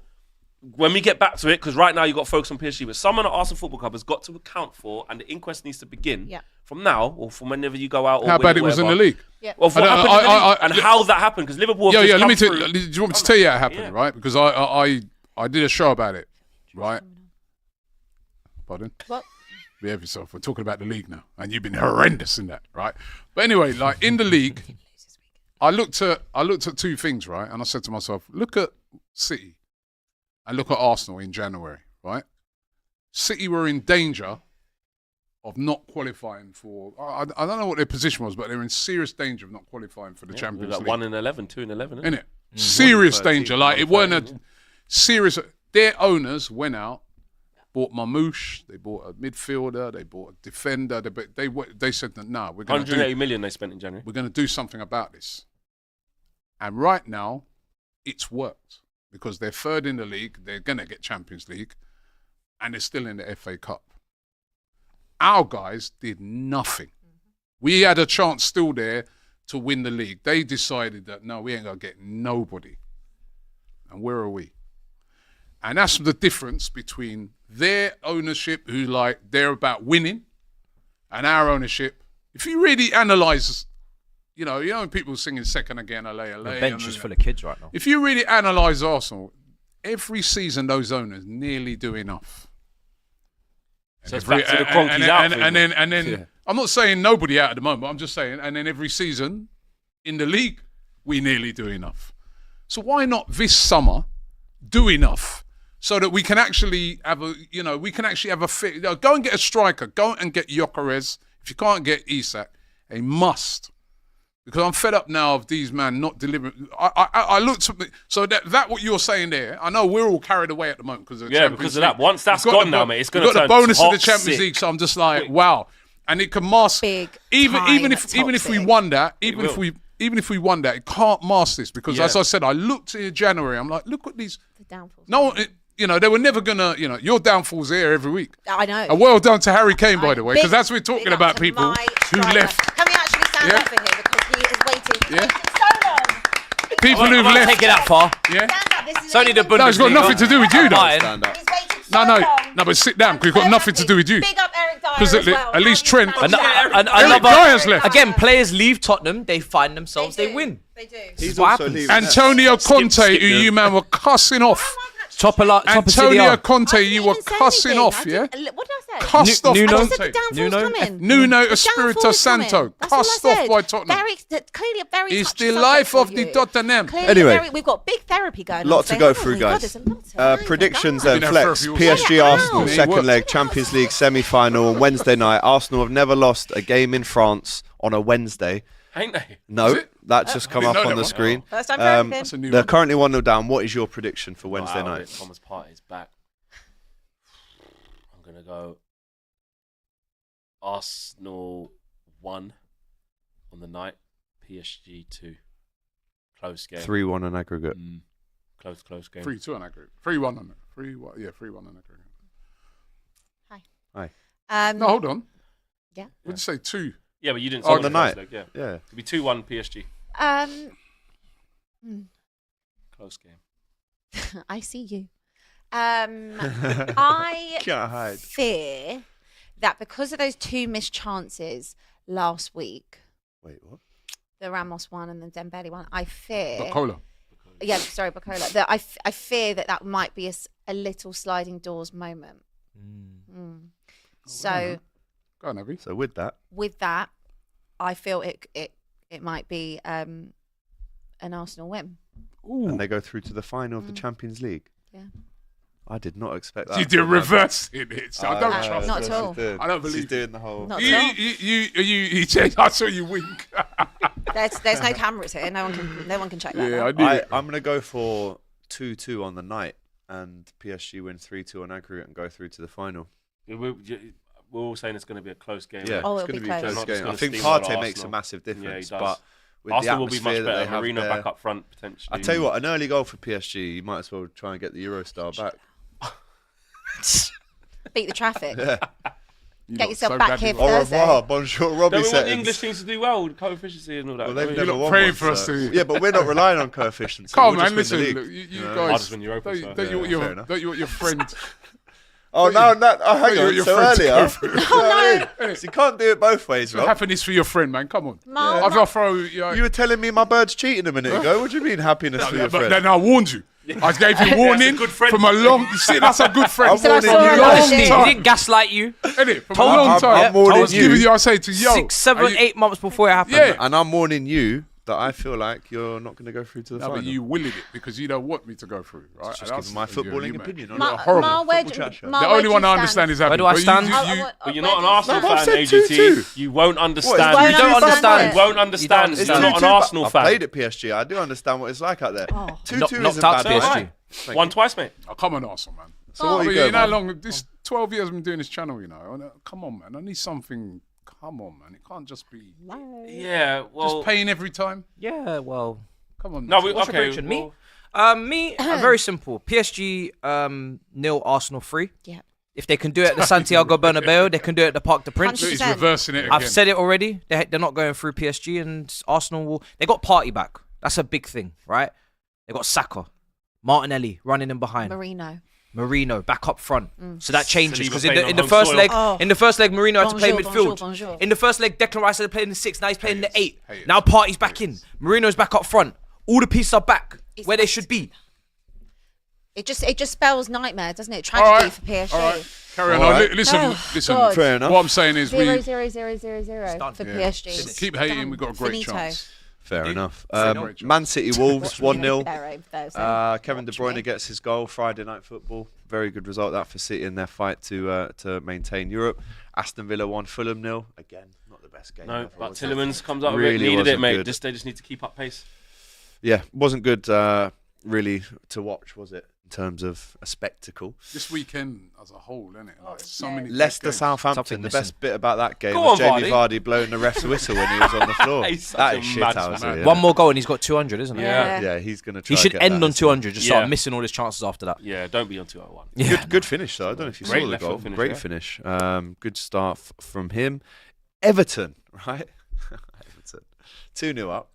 When we get back to it, because right now you've got to focus on PSG, but someone at Arsenal Football Club has got to account for, and the inquest needs to begin Yeah. from now or from whenever you go out. Or How win bad or it was in the whatever. league. Yeah. Of what I happened don't- in the league I- and how that happened, because Liverpool have Yeah, just yeah. come Let me through. do you want me to tell you how it happened, Yeah. right? Because I did a show about it, right? Pardon? What? Behave yourself. We're talking about the league now, and you've been horrendous in that, right? But anyway, like in the league, I looked at 2 things, right? And I said to myself, look at City and look at Arsenal in January, right? City were in danger of not qualifying for. I don't know what their position was, but they were in serious danger of not qualifying for the Champions Like League. 1 in 11, 2 in 11. Isn't it? Innit? Serious 13, danger. Like it weren't 13, a serious. Their owners went out, bought Mamouche, they bought a midfielder, they bought a defender. They said that no, we're going 180 million they spent in January. to do something about this. And right now, it's worked because they're third in the league. They're going to get Champions League, and they're still in the FA Cup. Our guys did nothing. We had a chance still there to win the league. They decided that, no, we ain't going to get nobody. And where are we? And that's the difference between their ownership, who they're about winning, and our ownership. If you really analyse, you know when people singing second again, LA. The bench is full of kids right now. If you really analyse Arsenal, every season those owners nearly do enough. So it's back to the Cronkies out thing. And then I'm not saying nobody out at the moment, but I'm just saying, and then every season in the league, we nearly do enough. So why not this summer do enough so that we can actually have a fit. Go and get a striker. Go and get Gyökeres. If you can't get Isak, a must. Because I'm fed up now of these men not delivering. I looked at so that what you're saying there. I know we're all carried away at the moment because of the Champions because League. of that. Once that's gone now, mate, it's going to turn turn the bonus of the toxic. Champions League. So I'm just like, wow, and it can mask even if we won that, even if we won that, it can't mask this because as I said, I looked in January. I'm like, look at these. The downfalls. No, they were never gonna. Your downfall's here every week. I know. And well done to Harry Kane, by the way, because that's what we're talking Big up about to people my who striker. left. Can we actually stand up for him because he is waiting? Yeah. So long. People who've I'm not left. taking it that far. Yeah. Stand up. This is It's only the No, it's got Bundesliga. nothing to do with you, though. Fine. Stand up. He's waited so No, long. but sit down because it's got nothing to do with you. Big up Eric Dyer Because as well. at least How you Trent. stand up? And Eric Dyer's left. Again, players leave Tottenham, they find themselves, they do. win. They do. He's what also happens. leaving. Antonio Conte, skip who you man were cussing off. Top of Antonio Conte, I you didn't were even say cussing anything. off, yeah? What did I say? Cussed off Nuno. I just said the Conte. downfall's Nuno. coming. Nuno The Espirito downfall's coming. Santo. That's all I Cussed off said. by Tottenham. Clearly a very It's touchy the subject life for of the you. Tottenham. Clearly Anyway. we've got big therapy going on. Lot to today, go haven't through, we? God, guys. there's a lot to Predictions go. then. Been out Flex. for a few PSG weeks. Arsenal, Yeah, second work. leg, Champions League semi-final on Wednesday night. Arsenal have never lost a game in France on a Wednesday. Ain't they? No, Is it? that's just come didn't up know on that the one. screen. First time for Um, everything. That's a new They're one. currently 1-0 down. What is your prediction for Wednesday Wow, night? Thomas Partey's back. I'm going to go Arsenal 1 on the night, PSG 2. Close game. 3-1 on aggregate. Close game. 3-2 on aggregate. 3-1 on it. 3-1. Yeah, 3-1 on aggregate. No, hold on. Yeah. Would you say 2? Yeah, but you didn't On say the first night. leg, yeah. Yeah. It'll be 2-1 PSG. Close game. I see you. I Can't hide. fear that because of those 2 missed chances last week, Wait, what? the Ramos one and the Dembele one, I fear. Bacola. Yeah, sorry, Bacola. That I fear that might be a little sliding doors moment. So Go on, Abby. So with that, with that, I feel it might be an Arsenal win. and they go through to the final of the Champions League. Yeah. I did not expect that. You did reverse it. So I don't know. trust Not it. at all. I don't believe She's it. doing the whole. Not at all. You said, I saw you wink. There's no cameras here. No one can check that. Yeah, out. I knew it. I'm going to go for 2-2 on the night, and PSG win 3-2 on aggregate and go through to the final. We're all saying it's going to be a close game. Yeah, right? Oh, it's it'll going to be be a close. close They're not just game. I gonna think steamroll Partey makes a Arsenal. massive Yeah, he difference, does. but with Arsenal will the be much atmosphere that they better. have Marino there, back up front potentially. I tell you what, an early goal for PSG, you might as well try and get the Eurostar back. Beat the traffic. Yeah. You Get lot yourself so back badly here wrong. Au Thursday. revoir, bonjour, Robbie Don't we want settings. the English teams to do well with coefficiency and all that? Well, don't they've we? never won praying one, for us so- to- Yeah, but we're not relying on coefficients. so Come we'll on, just man, win the listen. league. Look, you Yeah. guys. I'll just win Europa, Don't so- don't you want fair your enough. don't you want your friend? Oh, no, no, oh, hang Your- on, your so friends earlier. go through. You know what I mean? So you can't do it both ways, Rob. Happiness for your friend, man. Come on. Mark, I'll throw you. You were telling me my bird's cheating a minute ago. What do you mean happiness for your But friend? then I warned you. I gave you warning good friend. from a long. See, that's a good friend. I'm So I warning saw you. her long last He year. time. didn't gaslight you. Innit? From a Told long I'm time. warning I was you. giving you. I say to yo, 6, 7, are you- 8 months before it happened. Yeah. And I'm warning you that I feel like you're not going to go through to the No, final. but you willed it because you don't want me to go through, right? Just And giving my that's- you footballing man. opinion on You're it. a horrible Mar, where football do- chat Mar, The where only do one you I understand is Abby. Where do I but stand? You, But you're not an Arsenal No, I've fan, said AGT. 2-2. You won't understand. What, You don't understand. You won't understand. It's You're not an 2-2, Arsenal I've fan. played at PSG. I do understand what it's like out there. 2-2 Knocked isn't out bad. PSG. right? Won twice, mate. oh, come on, Arsenal, man. So what are But you you going know how on? long this 12 years I've been doing this channel, you know. Come on, man. I need something. Come on, man. It can't just be Yeah, well. just paying every time. Yeah, well. Come on. No, man. What's your okay. prediction? Well, Me, very simple. PSG 0, Arsenal 3. Yeah. If they can do it at the Santiago Bernabeu, they can do it at the Parc des Princes. He's 100%. reversing it again. I've said it already. They're not going through PSG, and Arsenal will. They got Partey back. That's a big thing, right? They got Saka, Martinelli running in behind, Marino back up front. So that changes Saliba because playing in on the home first soil. leg, Oh. in the first leg, Marino had to play Bonjour, midfield. bonjour, bonjour. In the first leg, Declan Rice had to play in the 6. Now he's playing in the 8. Haters. Now Partey's back in. Marino's back up front. All the pieces are back where they should be. It just spells nightmare, doesn't it? All Tragedy right. for PSG. All right. Carry on. All No, right. listen. Oh, Listen. God. Fair enough. What I'm saying is 0, we 0, 0, 0, 0 done. for yeah, PSG. keep hating. We've got a great Finito. chance. Fair enough. Celebration. Man City Wolves 1-0. Thursday. Kevin De Bruyne gets his goal. Friday night football. Very good result that for City in their fight to maintain Europe. Aston Villa 1, Fulham 0. Again, not the best game. No, ever, but was it? Tillemans comes up Really with it. Needed it, wasn't mate. good. They just need to keep up pace. Yeah, wasn't good really to watch, was it? In terms of a spectacle. This weekend as a whole, isn't it? Like so many good Leicester games. Southampton. Something The missing. best bit about that game Go was on, Jamie Vardy. Vardy blowing the ref's whistle when he was on the floor. He's such That a is shit mad house. man. Yeah. One more goal and he's got 200, isn't it? Yeah. Yeah, he's going to try. He should to get end that, on isn't 200. Just start Yeah. missing all his chances after that. Yeah, don't be on 201. he? Good finish though. I don't know if you Great saw the left goal. foot finish, Great yeah. finish. Good start from him. Everton, right? Everton 2-0 up,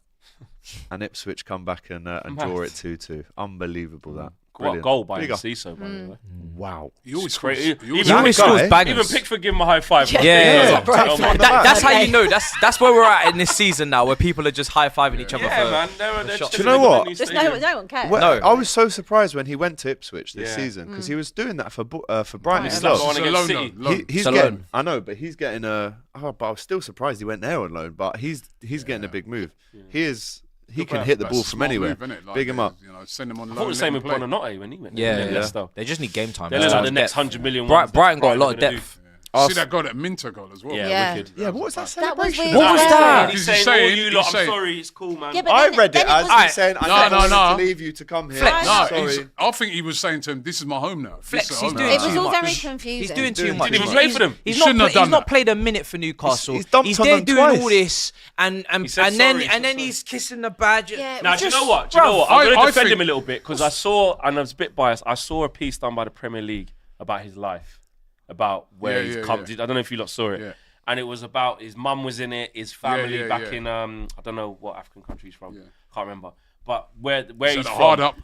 and Ipswich come back and draw it 2-2. Unbelievable that. What a Brilliant. goal by Big up. Enciso, by the way. Wow. He always It's great. scores. He He always He always That scores guy- bangers. Even Pickford give him a high five. Yeah, Yeah, bro. right. That's how you know. That's where we're at in this season now, where people are just high fiving each other. Yeah, for, man. They're shots. Do you know what? Just no one cares. Well, No. I was so surprised when he went to Ipswich this Yeah. season because he was doing that for Brighton Right. as Is that the well. one It's a against loan, City? though, loan. He's It's a getting. loan. I know, but he's getting a. Oh, but I was still surprised he went there on loan. But he's getting a big move. He is. He can hit the That's ball a from smart anywhere. move, innit? Like, Big him up. You know, send him on I loan. thought the same let with him play. Bonanotte when he went. Yeah, there. yeah. Leicester. They just need game time. They That's look like all. the next Depth. 100 million. Brighton got a lot of gonna do. depth. See that goal, that Minter goal as well. Yeah, Yeah. wicked. Yeah, what was that That was celebration? weird. What was that? He's He's saying, all saying- you he's lot, I'm saying- sorry, it's cool, man. Yeah, but I then- read it then as was- he's saying, I No, never no, wanted no. to leave you to come here. Flex. No, Sorry. I think he was saying to him, "This is my home now." Flex, This is he's home doing now. It was too all much. very He's confusing. doing too much. Didn't even play for them. He's He shouldn't have done not that. played a minute for Newcastle. He's dumped on there them doing twice. all this, and He said then sorry, he said sorry. he's kissing the badge. Yeah, it Now, was do you just- know what? Do you know what? I'm I going to defend think- him a little bit because I saw, and I was a bit biased, I saw a piece done by the Premier League about his life, about where Yeah, he's yeah, come. yeah. I don't know if you lot saw it. Yeah. And it was about his mum was in it, his family yeah, back yeah. in, I don't know what African country he's from. Can't remember. But where So he's the from. hard up.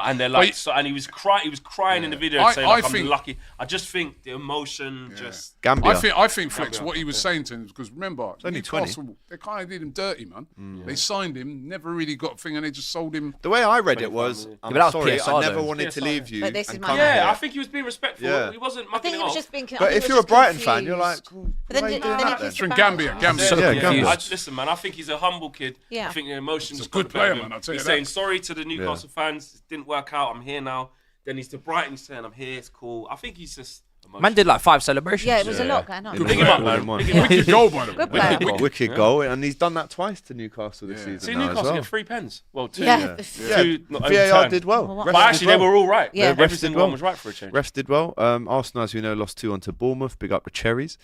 And they're But like, he- so, and he was crying in the video I- saying, I like, I'm think- lucky. I just think the emotion just. Gambia. I think Flex, what he was saying to him, because remember, only 20. Newcastle, they kind of did him dirty, man. They signed him, never really got a thing, and they just sold him. The way I read it was, 25 I'm but that was sorry, PSR I never though. wanted to PSR. leave you But this and is my come man. Yeah, here. I think he was being respectful. Yeah. He wasn't I mucking think it he was up. just being. But if you're a Brighton fan, you're like, But why then, are you then doing he that then? kissed From the Gambia, badge. Gambia. Yeah, Yeah, Gambia. listen, man. I think he's a humble kid. Yeah. I think the emotions. He's a good player, man, I'll tell you He's that. saying sorry to the Newcastle fans. It didn't work out. I'm here now. Then he's to Brighton saying, "I'm here. It's cool." I think he's just. Emotional. Man did like 5 celebrations. Yeah, it was a lot going on. Good Big him player, up, man. all in one. Big him up. Wicked goal, by the way. Good player. Wicked goal, and he's done that twice to Newcastle this season. See, now Newcastle as well. get 3 pens. Well, 2. Yeah. Two not VAR overturned. did well. Well, Refs But did actually, well. they were all right. Yeah. Refs Every did single well. one was right for a change. Refs did well. Arsenal, as we know, lost 2-1 to Bournemouth. Big up the Cherries.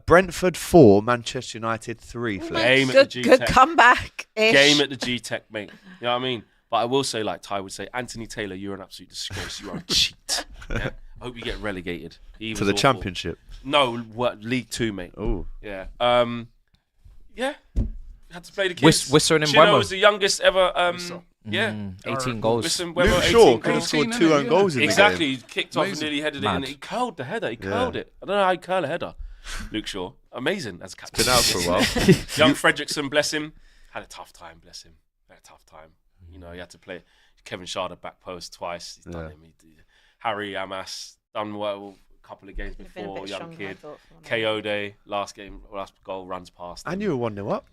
Brentford 4, Manchester United 3. Flex. Game at Good, the good G-Tech. comeback. Game at the G-Tech, mate. You know what I mean? But I will say, like Ty would say, Anthony Taylor, you're an absolute disgrace. You are a cheat. Yeah? I hope you get relegated. He To was the awful. Championship. No, what, League 2, mate. Oh, Yeah. Yeah. Had to play the kids. Whisser and Chino Mbeumo. was the youngest ever. Yeah. 18 goals. Listen, Luke Shaw could have scored 2 own goals in the Exactly. game. He kicked off and Amazing. nearly headed it, Mad. and he curled the header. He curled it. I don't know how he curl a header. Luke Shaw, amazing as captain. Been out for a while. Young Fredrickson, bless him, had a tough time. Bless him, had a tough time. You know, he had to play Kevin Sharder back post twice. He's done him. Harry Amas done well a couple of games Been a before. bit Young stronger, I kid. thought, for KO day, last goal runs past. And you were 1-0 up.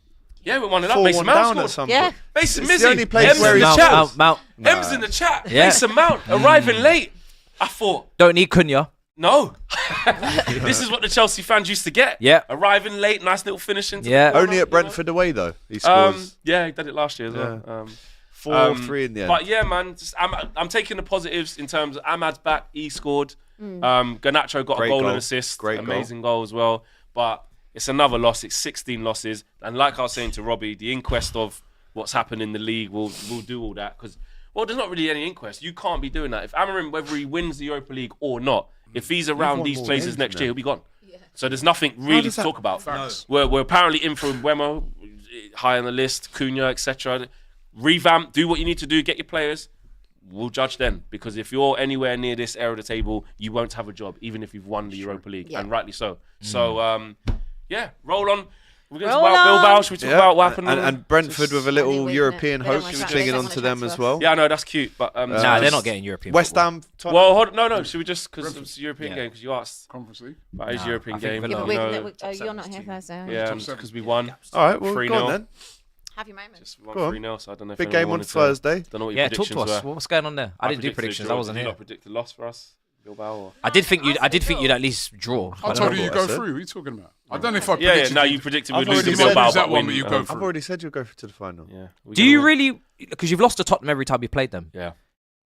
Yeah, we won it up. 4-1 Mason Mount down at scored. some Yeah. point. Mason It's the Mizzy. only place M's where in the he's- chat. Mount. M's in the chat. Yeah. Mason Mount arriving late. I thought, Don't need Cunha. no. This is what the Chelsea fans used to get. Yeah. Arriving late, nice little finish into Yeah. the corner, Only you at know. Brentford away, though. He scores Yeah, he did it last year as well. 4-3 in the end. But yeah, man, I'm taking the positives in terms of Ahmad's back. He scored. Garnacho got Great a goal goal. and assist. Great goal. Amazing goal as well. But it's another loss. It's 16 losses. And like I was saying to Robbie, the inquest of what's happened in the league will do all that. Because, well, there's not really any inquest. You can't be doing that. If Amorim, whether he wins the Europa League or not, if he's around won these more places games next than year, them. he'll be gone. So there's nothing really does to that- talk about. Facts. We're apparently in for Mbeumo, high on the list, Cunha, etc. Revamp, do what you need to do, get your players. We'll judge then, because if you're anywhere near this area of the table, you won't have a job, even if you've won the Europa League, Yeah. and rightly so. So, yeah, roll on. We're going to Roll talk about on. Bilbao. Should we talk about what happened? and Brentford with a little Funny, isn't it? European They don't hope. wanna Should we chat- clinging they don't on wanna to chat them to as us. well? Yeah, I know that's cute, but Nah, they're not getting European. West football. Ham. Well, no. Should we just because it's a European Yeah. game? Because you asked Conference League. about his Nah, European I think game. Villa- Yeah, No, but you know, you're not here Thursday. yeah, Top seven. because we won. All right, well, 3-0. go on then. Have your moment. Just Go on. 3-0, so I don't know if Big anyone game on wanted to- Thursday. Don't know what your Yeah, talk predictions to us. were. What's going on there? I didn't do predicted a predictions. draw. I wasn't Did you here. not predict a loss for us, Bilbao? Or? I did think No, you'd at least draw. I But told no. you what I go said. through. What are you talking about? I don't know if I Yeah, predicted. no, you. you predicted I've we'd lose already to said Bilbao, lose that but one, win. but you go I've through. already said you'll go to the final. Yeah. Do you really? Because you've lost to Tottenham every time you played them. Yeah.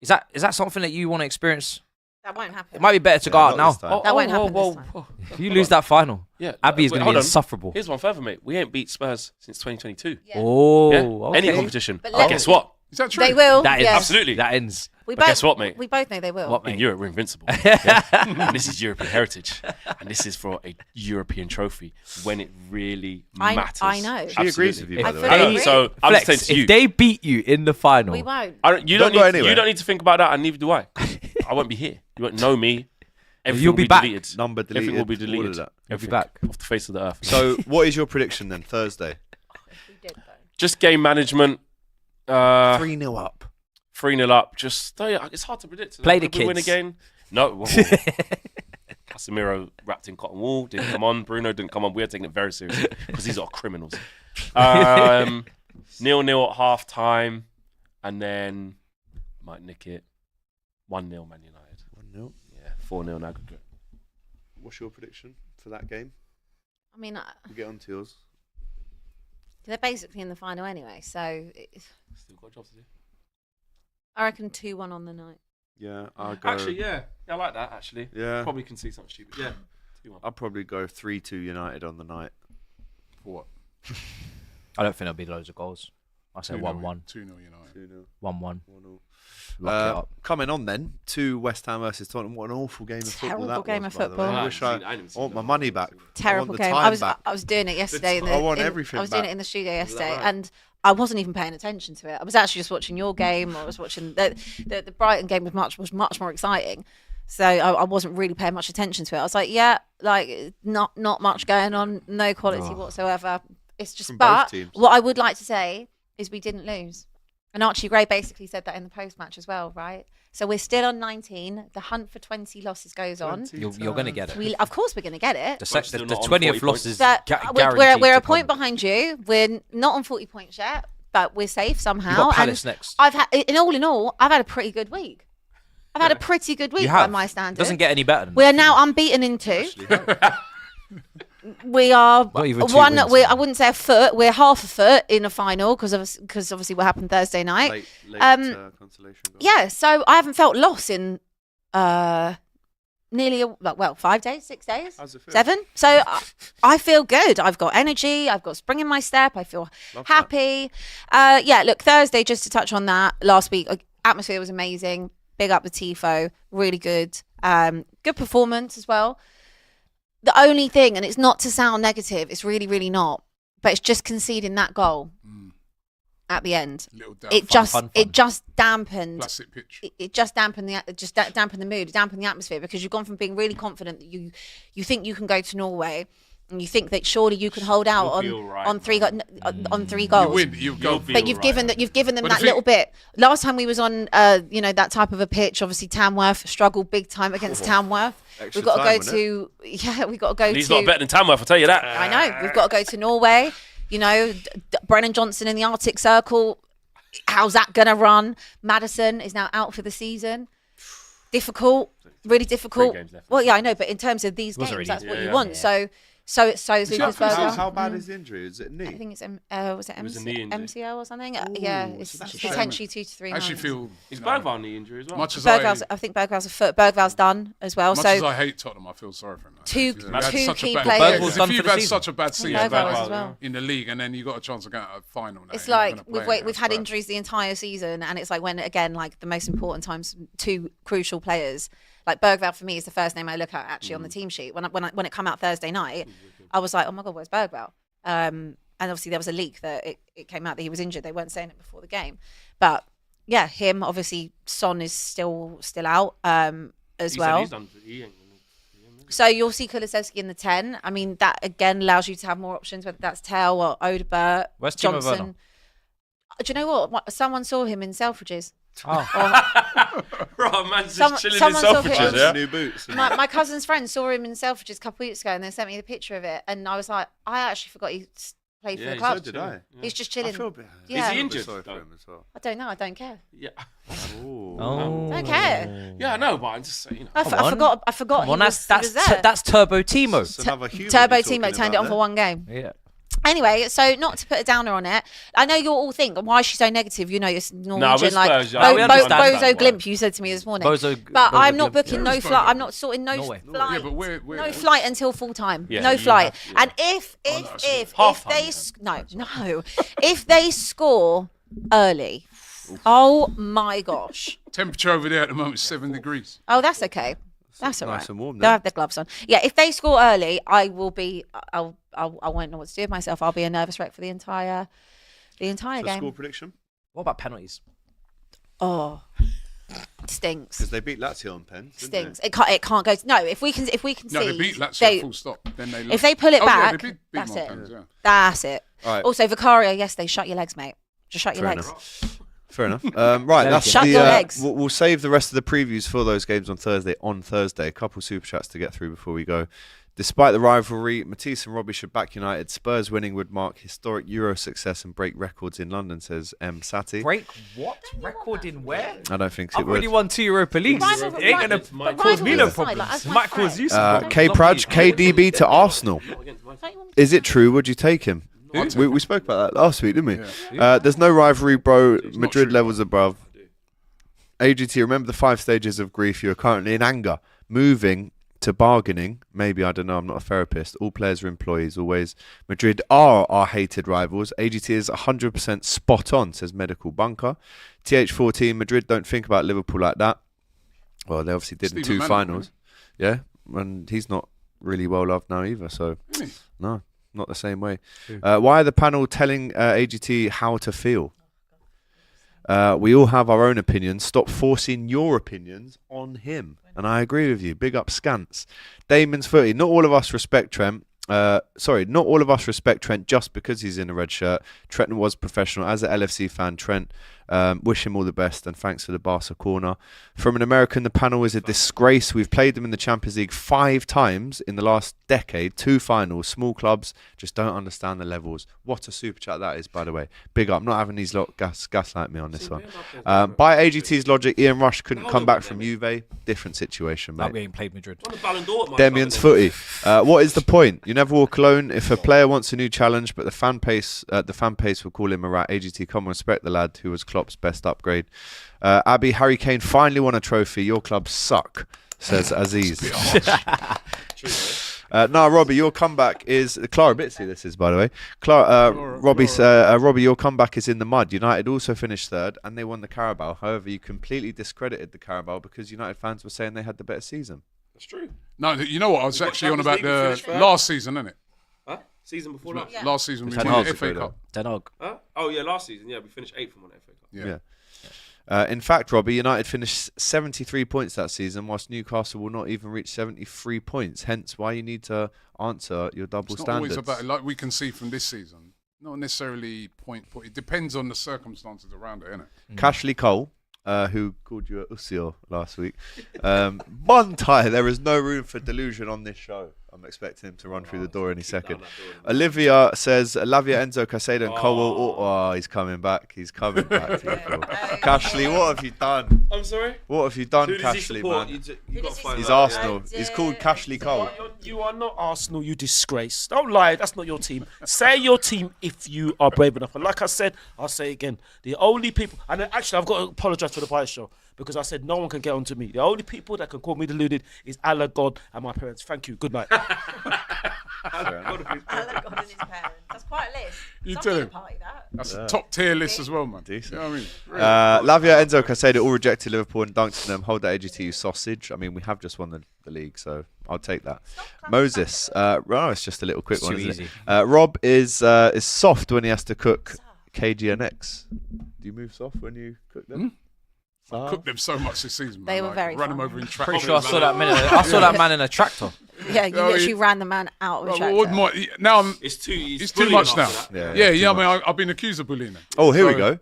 Is that something that you want to experience? That won't happen. It might be better to Yeah, go out not now. this time. That won't happen this time. If you lose that final, Yeah. Abby is Wait, going to hold be on. insufferable. Here's one further, mate. We ain't beat Spurs since 2022. Yeah. Oh, Yeah? okay. Any competition. But But let- guess what? Is that true? They will. That ends. yes. Absolutely. That ends. We But guess what, mate? We both know they will. What, In mate? Europe, we're invincible. Yeah? And this is European heritage. And this is for a European trophy when it really matters. I know. She agrees with you, by I the fully way. I know, agree. so I'm Flex, saying to you. if they beat you in the final, We won't. You Don't go anywhere. don't need to think about that, and neither do I. I won't be here. You won't know me. Everything You'll will be be back. deleted. Number deleted. Everything will be all of deleted. that. you'll be Everything. back. Off the face of the earth. So, what is your prediction then? Thursday. We did though. Just game management. 3-0 up. 3-0 up. Just it's hard to predict. Play the Will we win kids. again? No. Casemiro wrapped in cotton wool didn't come on. Bruno didn't come on. We're taking it very seriously because these are criminals. 0-0 at half time, and then might nick it. 1-0 Man United. 1-0. Yeah, 4-0 in aggregate. What's your prediction for that game? I mean, We'll get on to yours. they're basically in the final anyway, so Still got a job to do. I reckon 2-1 on the night. Yeah, I'll go. Actually, yeah, I like that. Actually, Yeah. probably can see something stupid. Yeah, 2-1. I'll probably go 3-2 United on the night. For what? I don't think there'll be loads of goals. I say 1-1, 2-0 United. 2-0. 1-1. 1-0. Lock it up. Coming on then to West Ham versus Tottenham. What an awful game of football Terrible that game was, of by the way. football. I wish I want my money back. Terrible I want the game. time I back. was doing it yesterday. I want everything I was doing back. it in the studio yesterday, right? and I wasn't even paying attention to it. I was actually just watching your game. I was watching the Brighton game was much more exciting. So I wasn't really paying much attention to it. I was like, yeah, like not much going on, no quality whatsoever. It's just. From But both teams. what I would like to say is we didn't lose, and Archie Gray basically said that in the post match as well, right? So we're still on 19. The hunt for 20 losses goes on. You're going to get it. Of course, we're going to get it. The still not on 20th 40 loss is But guaranteed we're to a point come. behind you. We're not on 40 points yet, but we're safe somehow. You got And Palace next. I've had, in all, I've had a pretty good week. I've had a pretty good week You by have. my standards. Doesn't get any better than We are that. now unbeaten in 2. We are Not even 2 one. wins, I man. wouldn't say a foot. We're half a foot in a final because obviously what happened Thursday night. Late consolation goal. Yeah, so I haven't felt loss in nearly 5 days, 6 days, How's it feel? 7. So I feel good. I've got energy. I've got spring in my step. I feel Love that. happy. Yeah, look, Thursday, just to touch on that, last week, atmosphere was amazing. Big up the Tifo, really good. Good performance as well. The only thing, and it's not to sound negative, it's really, really not, but it's just conceding that goal at the end. Little doubt. It just dampened. Classic pitch. It just dampened dampened the mood, dampened the atmosphere, because you've gone from being really confident that you think you can go to Norway, and you think that surely you can hold out You'll be all right, on 3 on 3 You goals. win. You go. You'll be But you've all given right. that you've given them But that the little thing- bit. Last time we was on that type of a pitch, obviously Tamworth struggled big time against Tamworth. Extra We've got to time, go wasn't to we've got to go And he's to not better than Tamworth, I'll tell you that. I know. We've got to go to Norway. You know, Brennan Johnson in the Arctic Circle. How's that going to run? Madison is now out for the season. Difficult. Really difficult. 3 games left. Well, yeah, I know. But in terms of these Wasn't games, really- that's what Yeah, you yeah. want. So is Lucas Berger. How bad is the injury? Is it knee? I think it's was it was a MC, knee injury. MCL or something? Yeah, Ooh, it's so that's potentially 2 to 3 I actually months. feel. Is you know, Bergvall knee injury as well? Much as I think Bergval's a foot. Bergval's done as well. Much So as I hate Tottenham, I feel sorry for him. Two- He had two such a key bad- players. Bergvall's If done for you've the had season. such a bad season Bergvall as well. in the league, and then you got a chance to get a final. Now, it's you're not like gonna play we've it. had That's injuries the entire season, and it's like when again, like the most important times, 2 crucial players. Like Bergvall for me is the first name I look at actually on the team sheet. When it come out Thursday night, I was like, oh my god, where's Bergvall? And obviously there was a leak that it came out that he was injured. They weren't saying it before the game, but yeah, him obviously. Son is still out as He said well. he's done, but he ain't gonna- So you'll see Kulusevski in the 10. I mean, that again allows you to have more options, whether that's Tell or Odebert, Where's Timo Johnson. Werner? Do you know what? Someone saw him in Selfridges. Oh. Bro, man's Someone- just chilling in someone saw Selfridges, pictures. yeah? New boots. My cousin's friend saw him in Selfridges a couple of weeks ago, and they sent me the picture of it, and I was like, I actually forgot played for Yeah, the he's club. So did I. He's just I chilling. feel a bit. Yeah. Is he I feel injured, sorry for though? him as well. I don't know. I don't care. Yeah. Don't care. Yeah, I know, but I'm just saying. I on. forgot. I forgot. Come on, he was there. that's Turbo Timo. It's another human Turbo you're talking Timo turned about it on there. for one game. Yeah. Anyway, so not to put a downer on it, I know you'll all think, why is she so negative? You know, you're Norwegian, we're like Spurs, yeah. We understand Bozo that. Glimp. You said to me this morning, Bozo I'm not Glimp, booking yeah. no Where's flight. Bozo I'm not sorting no Norway. flight. Yeah, but we're No flight until full time. Yeah, No you flight. have- yeah. And if Half-time they you no, if they score early, oh my gosh. temperature over there at the moment is 7 degrees. Oh, that's okay. That's all right. Nice and warm They'll then. have their gloves on. Yeah, if they score early, I will be. I won't know what to do with myself. I'll be a nervous wreck for the entire So game. score prediction? What about penalties? Oh, stinks. Because they beat Lazio on pens. didn't Stinks. It can't go. No, if we can No, they see. beat Lazio full stop. Then they If they pull it Oh, yeah, back, they beat that's it. Montpellier, yeah. That's it. All right. Also, Vicario yesterday, shut your legs, mate. Just shut your Fair legs. enough. Fair enough. Right, that's Shut the. your legs. We'll save the rest of the previews for those games on Thursday. A couple super chats to get through before we go. Despite the rivalry, Matisse and Robbie should back United. Spurs winning would mark historic Euro success and break records in London, says M. Sati. Break what? Record in where? I don't think it I've would. already won 2 Europa Leagues. Rival- It ain't rival- gonna but cause me no rivalry aside, like, problems. that's It my might cause friend. you some problems. K. not Praj, me. KDB to Arsenal. Is it true? Would you take him? We spoke about that last week, didn't we? There's no rivalry, bro. Madrid true. levels above. AGT, remember the 5 stages of grief. You are currently in anger, moving to bargaining. Maybe, I don't know, I'm not a therapist. All players are employees, always. Madrid are our hated rivals. AGT is 100% spot on, says Medical Bunker. TH14, Madrid don't think about Liverpool like that. Well, they obviously did in Stephen 2 Manning, finals. Yeah, and he's not really well loved now either, so Really? no, not the same way. Why are the panel telling AGT how to feel? We all have our own opinions. Stop forcing your opinions on him. And I agree with you. Big up Scants. Damon's footy. Not all of us respect Trent. Not all of us respect Trent just because he's in a red shirt. Trent was professional. As an LFC fan, Trent, wish him all the best and thanks for the Barca corner. From an American, the panel is a disgrace. We've played them in the Champions League 5 times in the last decade. 2 finals. Small clubs just don't understand the levels. What a super chat that is, by the way. Big up. Not having these lot gaslight me on this one. By AGT's logic, Ian Rush couldn't come back from Juve. Different situation, mate. Like we ain't played Madrid. Won the Ballon d'Or at my Demian's club, footy. What is the point? You never walk alone. If a player wants a new challenge, but the fan pace will call him a rat. AGT, come on, respect the lad who was Klopp's best upgrade. Abby, Harry Kane finally won a trophy. Your club suck, says Aziz. Robbie, your comeback is Clara Bitsy. This is, by the way, Robbie, your comeback is in the mud. United also finished 3rd, and they won the Carabao. However, you completely discredited the Carabao because United fans were saying they had the better season. That's true. No, you know what? I was What actually on Champions about League we the finished third? last season, innit? Huh? Season before last? Yeah. Last season we Ten won the years FA ago, Cup. Denog. Huh? Oh, yeah, last season. Yeah, we finished 8th and won FA Cup. Yeah. In fact, Robbie, United finished 73 points that season, whilst Newcastle will not even reach 73 points. Hence, why you need to answer your double It's not standards. always about, like we can see from this season, not necessarily point. It depends on the circumstances around it, innit? Cashley Cole, who called you a Usio last week. Montai, there is no room for delusion on this show. I'm expecting him to run through the door any second. Olivia says, Lavia, Enzo, Caicedo and Cole. Oh, he's coming back. He's coming back. Cashley, what have you done? I'm sorry? What have you done, Who does he Cashley, support? man? You got to find He's out, Arsenal. He's called Cashley Cole. You are not Arsenal, you disgrace. Don't lie, that's not your team. Say your team if you are brave enough. And like I said, I'll say it again. The only people, and actually I've got to apologise to the Bias Show because I said no one can get onto me. The only people that can call me deluded is Allah, God, and my parents. Thank you. Good night. Allah, God, and his parents. That's quite a list. You Some tell people him. party that. That's a top tier list as well, man. Decent. You know what I mean? Really. Lavia, Enzo, Caicedo all rejected Liverpool and dunked on them. Hold that AGT, you sausage. I mean, we have just won the league, so I'll take that. Moses, it's just a little quick one, too isn't easy. it? Rob is soft when he has to cook KGNX. Do you move soft when you cook them? I cooked them so much this season, man. They were like, very run fun. them over in track. Pretty sure I saw that man. I saw that man in a tractor. Yeah, you literally ran the man out of a tractor. Now I'm. It's too. It's too much now. Yeah, I mean, I've been accused of bullying him. Oh, here we go.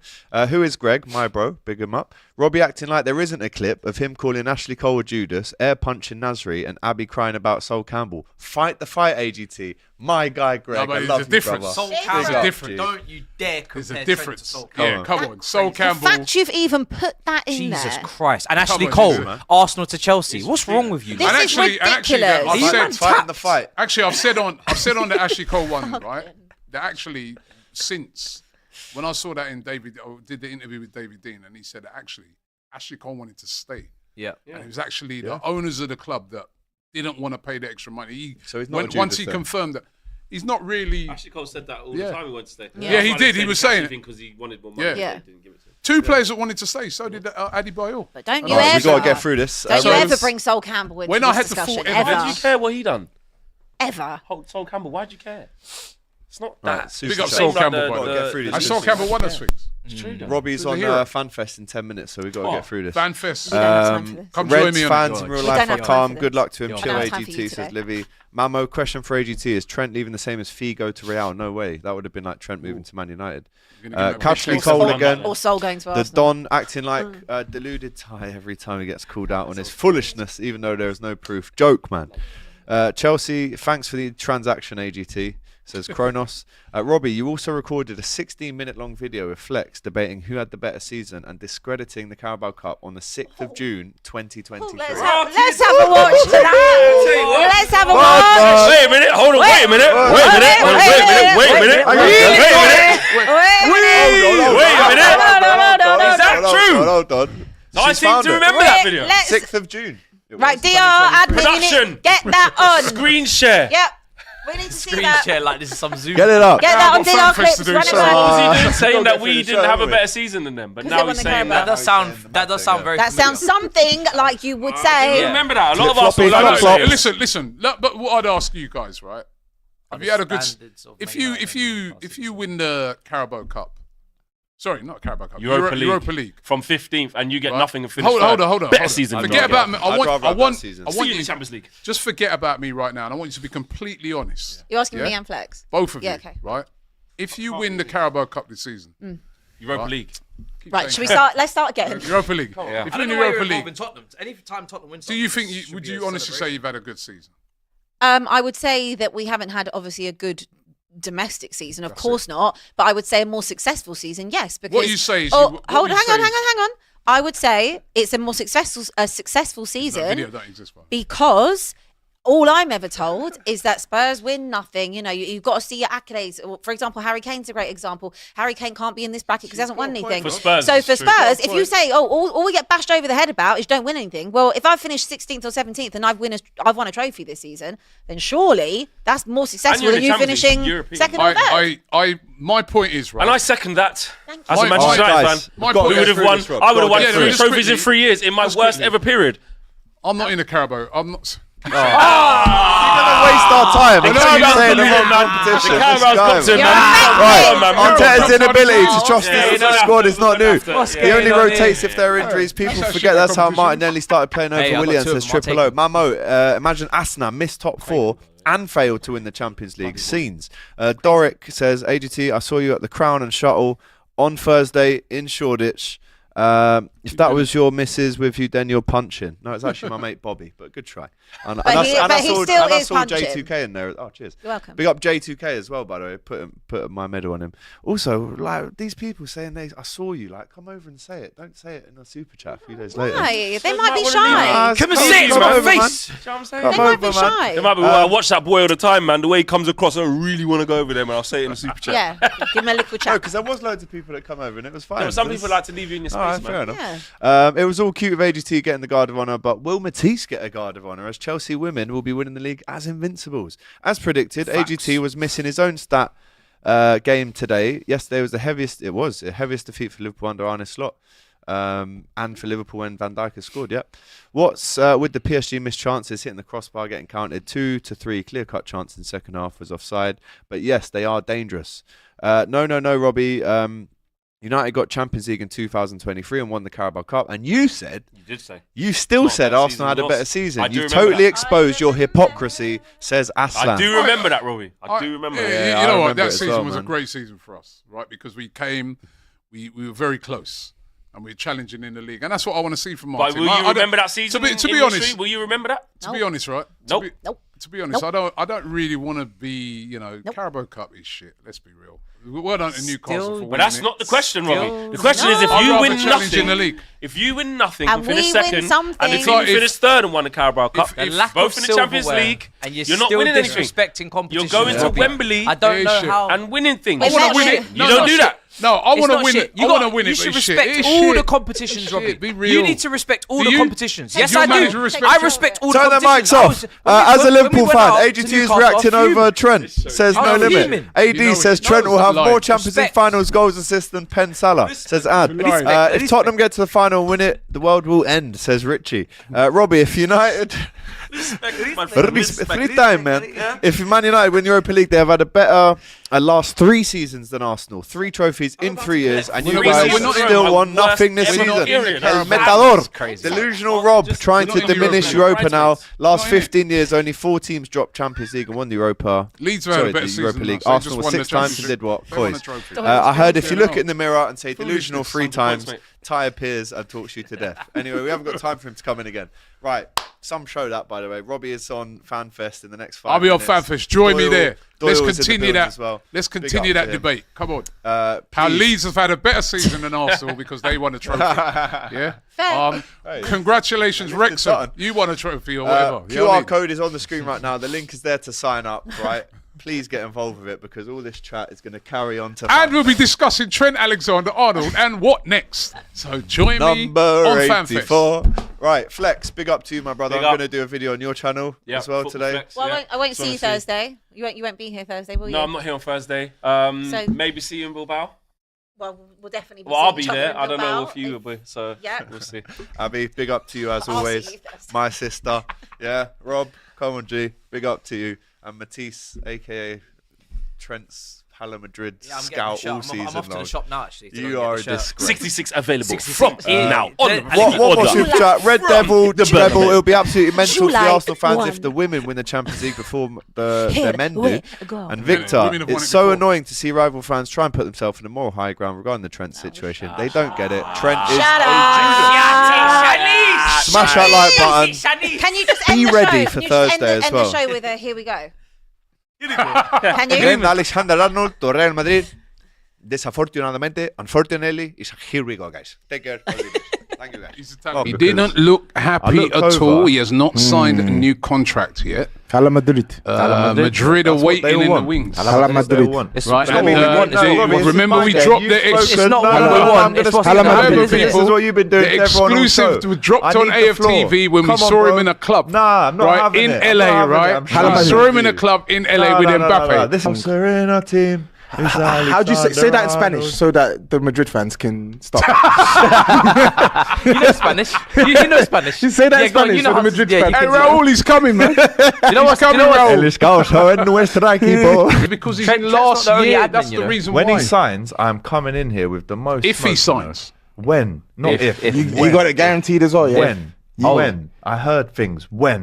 Who is Greg? My bro. Big him up. Robbie acting like there isn't a clip of him calling Ashley Cole a Judas, air punching Nasri, and Abby crying about Sol Campbell. Fight the fight, AGT. My guy, Greg. I love you, brother. Sol Big Campbell. up, different. Don't you dare There's compare a Trent to difference. Sol Yeah, Campbell. come on. Sol The Campbell. fact you've even put that in Jesus there. Christ. And Ashley on, Cole, man. Arsenal to Chelsea. What's wrong with you? This And is actually, ridiculous. I've You said, man Fighting tapped. the fight. actually, I've said on the Ashley Cole one, right? That actually, since when I saw that in did the interview with David Dean, and he said that actually Ashley Cole wanted to stay. Yeah. And it was actually the owners of the club that didn't want to pay the extra money. So he's not a once Judas he then? confirmed that he's not really. Actually, Cole said that all Yeah. the time. He wanted to stay. Yeah, he did. He was saying it. because he wanted more money. Yeah. They didn't give it to him. Two players that wanted to stay. So did Adi Bayal. But don't you Right, ever. we got to get through this. Don't you So- ever bring Sol Campbell into When this I had the discussion. full Ever. evidence- Why do you care what he done? Ever. Sol Campbell, why'd you care? It's not Right, that. super Big up chat. Sol Same like Campbell, the- by the Gotta way. get through this. And Sol Campbell won us things. It's true. though. Robbie's He's a on hero. FanFest in 10 minutes, so we got to get through this. FanFest. You don't have time for this. Come join Reds me on fans it. in real You life don't are have time calm. for Good this. luck to him. I Chill don't have time for AGT, you says today. Livy. Mamo, question for AGT. Is Trent leaving the same as Figo to Real? No way. That would have been like Trent moving to Man United. You're gonna give him a Cashley big Cole shake. again. Or Sol going to The Arsenal. Don acting like deluded Ty every time he gets called out on his foolishness, even though there is no proof. Joke, man. Chelsea, thanks for the transaction, AGT, says Kronos. Robbie, you also recorded a 16-minute long video with Flex debating who had the better season and discrediting the Carabao Cup on the 6th of June, 2023. Let's have a watch to that. Let's have a watch. Wait a minute. Hold on. Wait a minute. Wait a minute. Wait a minute. Wait a minute. Wait a minute. Wait a minute. Is that true? Hold on. I seem to remember that video. 6th of June. It Right, was, DR 2023. admin, you need- Production. get that on. Screen share. Yep. We need to see Screen that. share like this is some Zoom. Get it up. Get that on I've got DR FanFest clips. to do, Run it so- back. What was he doing Go saying get that through we the didn't show, have a innit? better season than them? But 'Cause now they he's won the saying Carabao. that. That does sound very That sounds something like you would say. You remember that? A lot of Flip-floppy, Arsenal flip-flop. players. Listen. But what I'd ask you guys, right? Have you had a good? If you win the Carabao Cup, sorry, not Carabao Cup, Europa League. From 15th, and you get Right. nothing and finish Hold third. on. Better season. Forget about me. I'd I rather want. have that season. I See want you in you. the Champions League. Just forget about me right now, and I want you to be completely honest. You're asking Yeah? me and Flex. Both of Yeah, you, okay. right? If you win the Carabao Cup this season, Europa Right. League. keep Right, saying should we start? Let's start again. Europa League. Yeah. If I you don't win know the why Europa you're League, involving Tottenham. Anytime Tottenham wins, do you something, think it should would be you a honestly say celebration. you've had a good season? I would say that we haven't had obviously a good domestic season. Of course not. But I would say a more successful season. Yes, because What you say is Oh, what hold, you hang say on. is- I would say it's a more successful That season video don't exist, bro. because all I'm ever told is that Spurs win nothing. You know, you've got to see your accolades. For example, Harry Kane's a great example. Harry Kane can't be in this bracket because he hasn't won anything. For Spurs, So it's for true. Spurs, if you say, oh, all we get bashed over the head about is don't win anything. Well, if I've finished 16th or 17th and I've won a trophy this season, then surely that's more successful you're than in you the Champions League, finishing European. second or third. My point is, right? And I second that. Thank As you. a My- Manchester my- United guys, fan, my we've got point we to would get have through won. this, Rob. I would have Got won to Yeah, get no, three just trophies quickly. in 3 years in my Just worst quickly. ever period. I'm not in the Carabao. I'm not. You're gonna waste our time. I know Keep you saying the don't wrong believe it, competition. The Let's Carabao go, Cup's in, man. man. Right, Come on, man. Arteta's inability to trust Yeah, you his don't have squad to, is not new. you don't have to. He only going on rotates here? if there are injuries. People That's forget actually that's a how competition. Martinelli started playing over Hey, I got Williams. two of Says them, I'll Triple O. take them. Mamo, imagine Asna missed top 4 and failed to win the Champions League. Scenes. Doric says, AGT, I saw you at the Crown and Shuttle on Thursday in Shoreditch. If that was your missus with you, then you're punching. No, it's actually my mate Bobby, but good try. And But he still I is saw punching. J2K in there. Oh, cheers. You're welcome. Big up J2K as well, by the way. Put my medal on him. Also, like these people saying I saw you. Like, come over and say it. Don't say it in a super chat a few days later. Why? They might be wanna shy. Come and say it to my face. They might be shy. It might be, I watch that boy all the time, man. The way he comes across, I really want to go over there, man. I'll say it in a super chat. Yeah, give him a little No, chat. because there was loads of people that come over and it was fine. No, some people like to leave you in your space, Alright, man. fair enough. Yeah. It was all cute with AGT getting the Guard of Honour, but will Matisse get a Guard of Honour as Chelsea women will be winning the league as Invincibles? As predicted, AGT was missing his own stat game today. Yesterday was the heaviest. It was the heaviest defeat for Liverpool under Arne Slot, and for Liverpool when Van Dijk has scored. Yep. What's with the PSG missed chances hitting the crossbar, getting counted 2 to 3 clear-cut chance in second half was offside. But yes, they are dangerous. No, Robbie. United got Champions League in 2023 and won the Carabao Cup. And you said, You did say. you still Not said better Arsenal had a season, better lost. season. I do You remember totally that. exposed your hypocrisy, says Aslan. I do remember that, Robbie. I do remember Yeah, that. Yeah, you I know what? remember it That as season well, was a man. great season for us, right? Because we came, we were very close. And we're challenging in the league. And that's what I want to see from our But team. will I you don't- remember that season? To be in honest, history? Will you remember that? to be honest, right? Nope. To be honest, I don't really want to be, Carabao Cup is shit. Let's be real. Well done to Newcastle for winning But that's it. not the question, Robbie. The question is if I'd you rather win challenge in the nothing, league. if you win nothing And and finish we win second, something. and the It's team like who if- finished third and won the Carabao Cup, The lack both of in the Champions silverware, League, and you're not still winning anything. disrespecting competition. You're going to Robbie. Wembley I don't know shit. how. and winning things. I want not to win shit. it. You No, don't it's do not that. shit. No, I It's want to not win shit. it. I want to win You it. should but it's shit. respect It's all the shit. competitions, It's Robbie. shit. Be real. You need to respect all Do the you? competitions. Does Yes, your I manager do. respect I you? respect all Turn the the competitions. mics I off. was- As a when we Liverpool went fan, out to AGT is Newcastle, reacting I was over fuming. Trent. Says I no was limit. fuming. AD You know says it. Trent No, will have lying. more Champions League Respect. finals goals assists than Pen Salah. Says Ad. Lying. If Tottenham get to the final and win it, the world will end. Says Richie. Robbie, if United. Free time, man. If Man United win Europa League, they have had a better last 3 seasons than Arsenal. 3 trophies in 3 years, and you We're guys not still Europa. won nothing this We're not season. Europa. El That's Metador. crazy. Delusional Rob trying we're to not in diminish Europa. Europa now. Last Not in it. 15 years, only 4 teams dropped Champions League and won the Europa. Leeds have had Sorry, a better the season Europa than League. us. They Arsenal just was won the 6 times and championship. did what? They won Boys. a trophy. I heard if you Fair look enough. in the mirror and say delusional 3 100 times, points, mate. Ty appears and talks you to death. Anyway, we haven't got time for him to come in again. Right, some show that, by the way. Robbie is on FanFest in the next 5 I'll be on minutes. FanFest. Join me Doyle- there. Let's Doyle is in the continue building that. as well. Let's Big continue up that to him. debate. Come on. How Please. Leeds have had a better season than Arsenal because they won a trophy. Yeah. Fair. Congratulations, Listen, Wrexham. Sutton. You won a trophy or whatever. You know what I QR mean? code is on the screen right now. The link is there to sign up, right? Please get involved with it because all this chat is going to carry on to And we'll be discussing Trent Alexander-Arnold and what next. So join me number on 84. FanFest. Right, Flex, big up to you, my brother. Big I'm up. going to do a video on your channel Yeah, as well football today. flex, Well, yeah. I won't Just see you wanna Thursday. You won't be here Thursday, will you? No, I'm not here on Thursday. So- Maybe see you in Bilbao. Well, we'll definitely be Well, I'll seeing be each other there. in I don't know Bilbao. if you will be, so Yeah. we'll see. Abby, big up to you as I'll see always. you Thursday. My sister. Yeah, Rob, come on, G. Big up to you. And Matisse, a.k.a. Trent's Hala Madrid Yeah, I'm getting the scout shirt. all I'm season off to the long. shop now, actually. to go You and get are the a shirt. disgrace. 66 available 66 from in. now. Then- On and What then more order. super chat? Red Devil, the July. treble. It'll be absolutely mental for the July Arsenal fans 1. if the women win the Champions League before Here their men do. we go. And Women Victor, have won it's it so before. annoying to see rival fans try and put themselves in a moral high ground regarding the Trent situation. They don't get it. Trent is Shut a up. Smash that like button. Can you just Be end the ready show? for Can you just Thursday end as the well. show with a here we go? Can you? Again, Alexander Arnold to Real Madrid. Desafortunadamente, unfortunately, is here we go, guys. Take care. Thank you, guys. He because didn't look happy looked at over. all. He has not signed a new contract yet. Hala Madrid. Madrid are That's what they waiting in the want. wings. Hala Madrid. It's Right, not and, what we want. no, It's Robbie, not- it's remember we my dropped game. the You've ex- spoken. It's not No, what no, we no, want. I'm gonna It's what speak we to want. everybody. People- This is what you've been doing The to everyone on exclusive show. was dropped I on need the floor. AFTV when we Come on, saw him bro. in a club. Nah, I'm not right having in it. I'm LA, not having right? it. I'm We shouting saw at him in a you. club in LA with No, Mbappe. This is team. How do you say that in Spanish so that the Madrid fans can stop? You know Spanish. You know Spanish. You say that in go on, Spanish know for the how to- Madrid yeah, you fans. Hey, can do Raul, he's coming, man. it. You know what's coming, El escauso en nuestro equipo. Because he's Trent- in Trent's last not the only year. admin, That's you the know. reason When why. he signs, I'm coming in here with the most. If he smoke, you know. signs. When? Not if. If. You got it guaranteed as well, yeah? When? Oh. When? I heard things. When?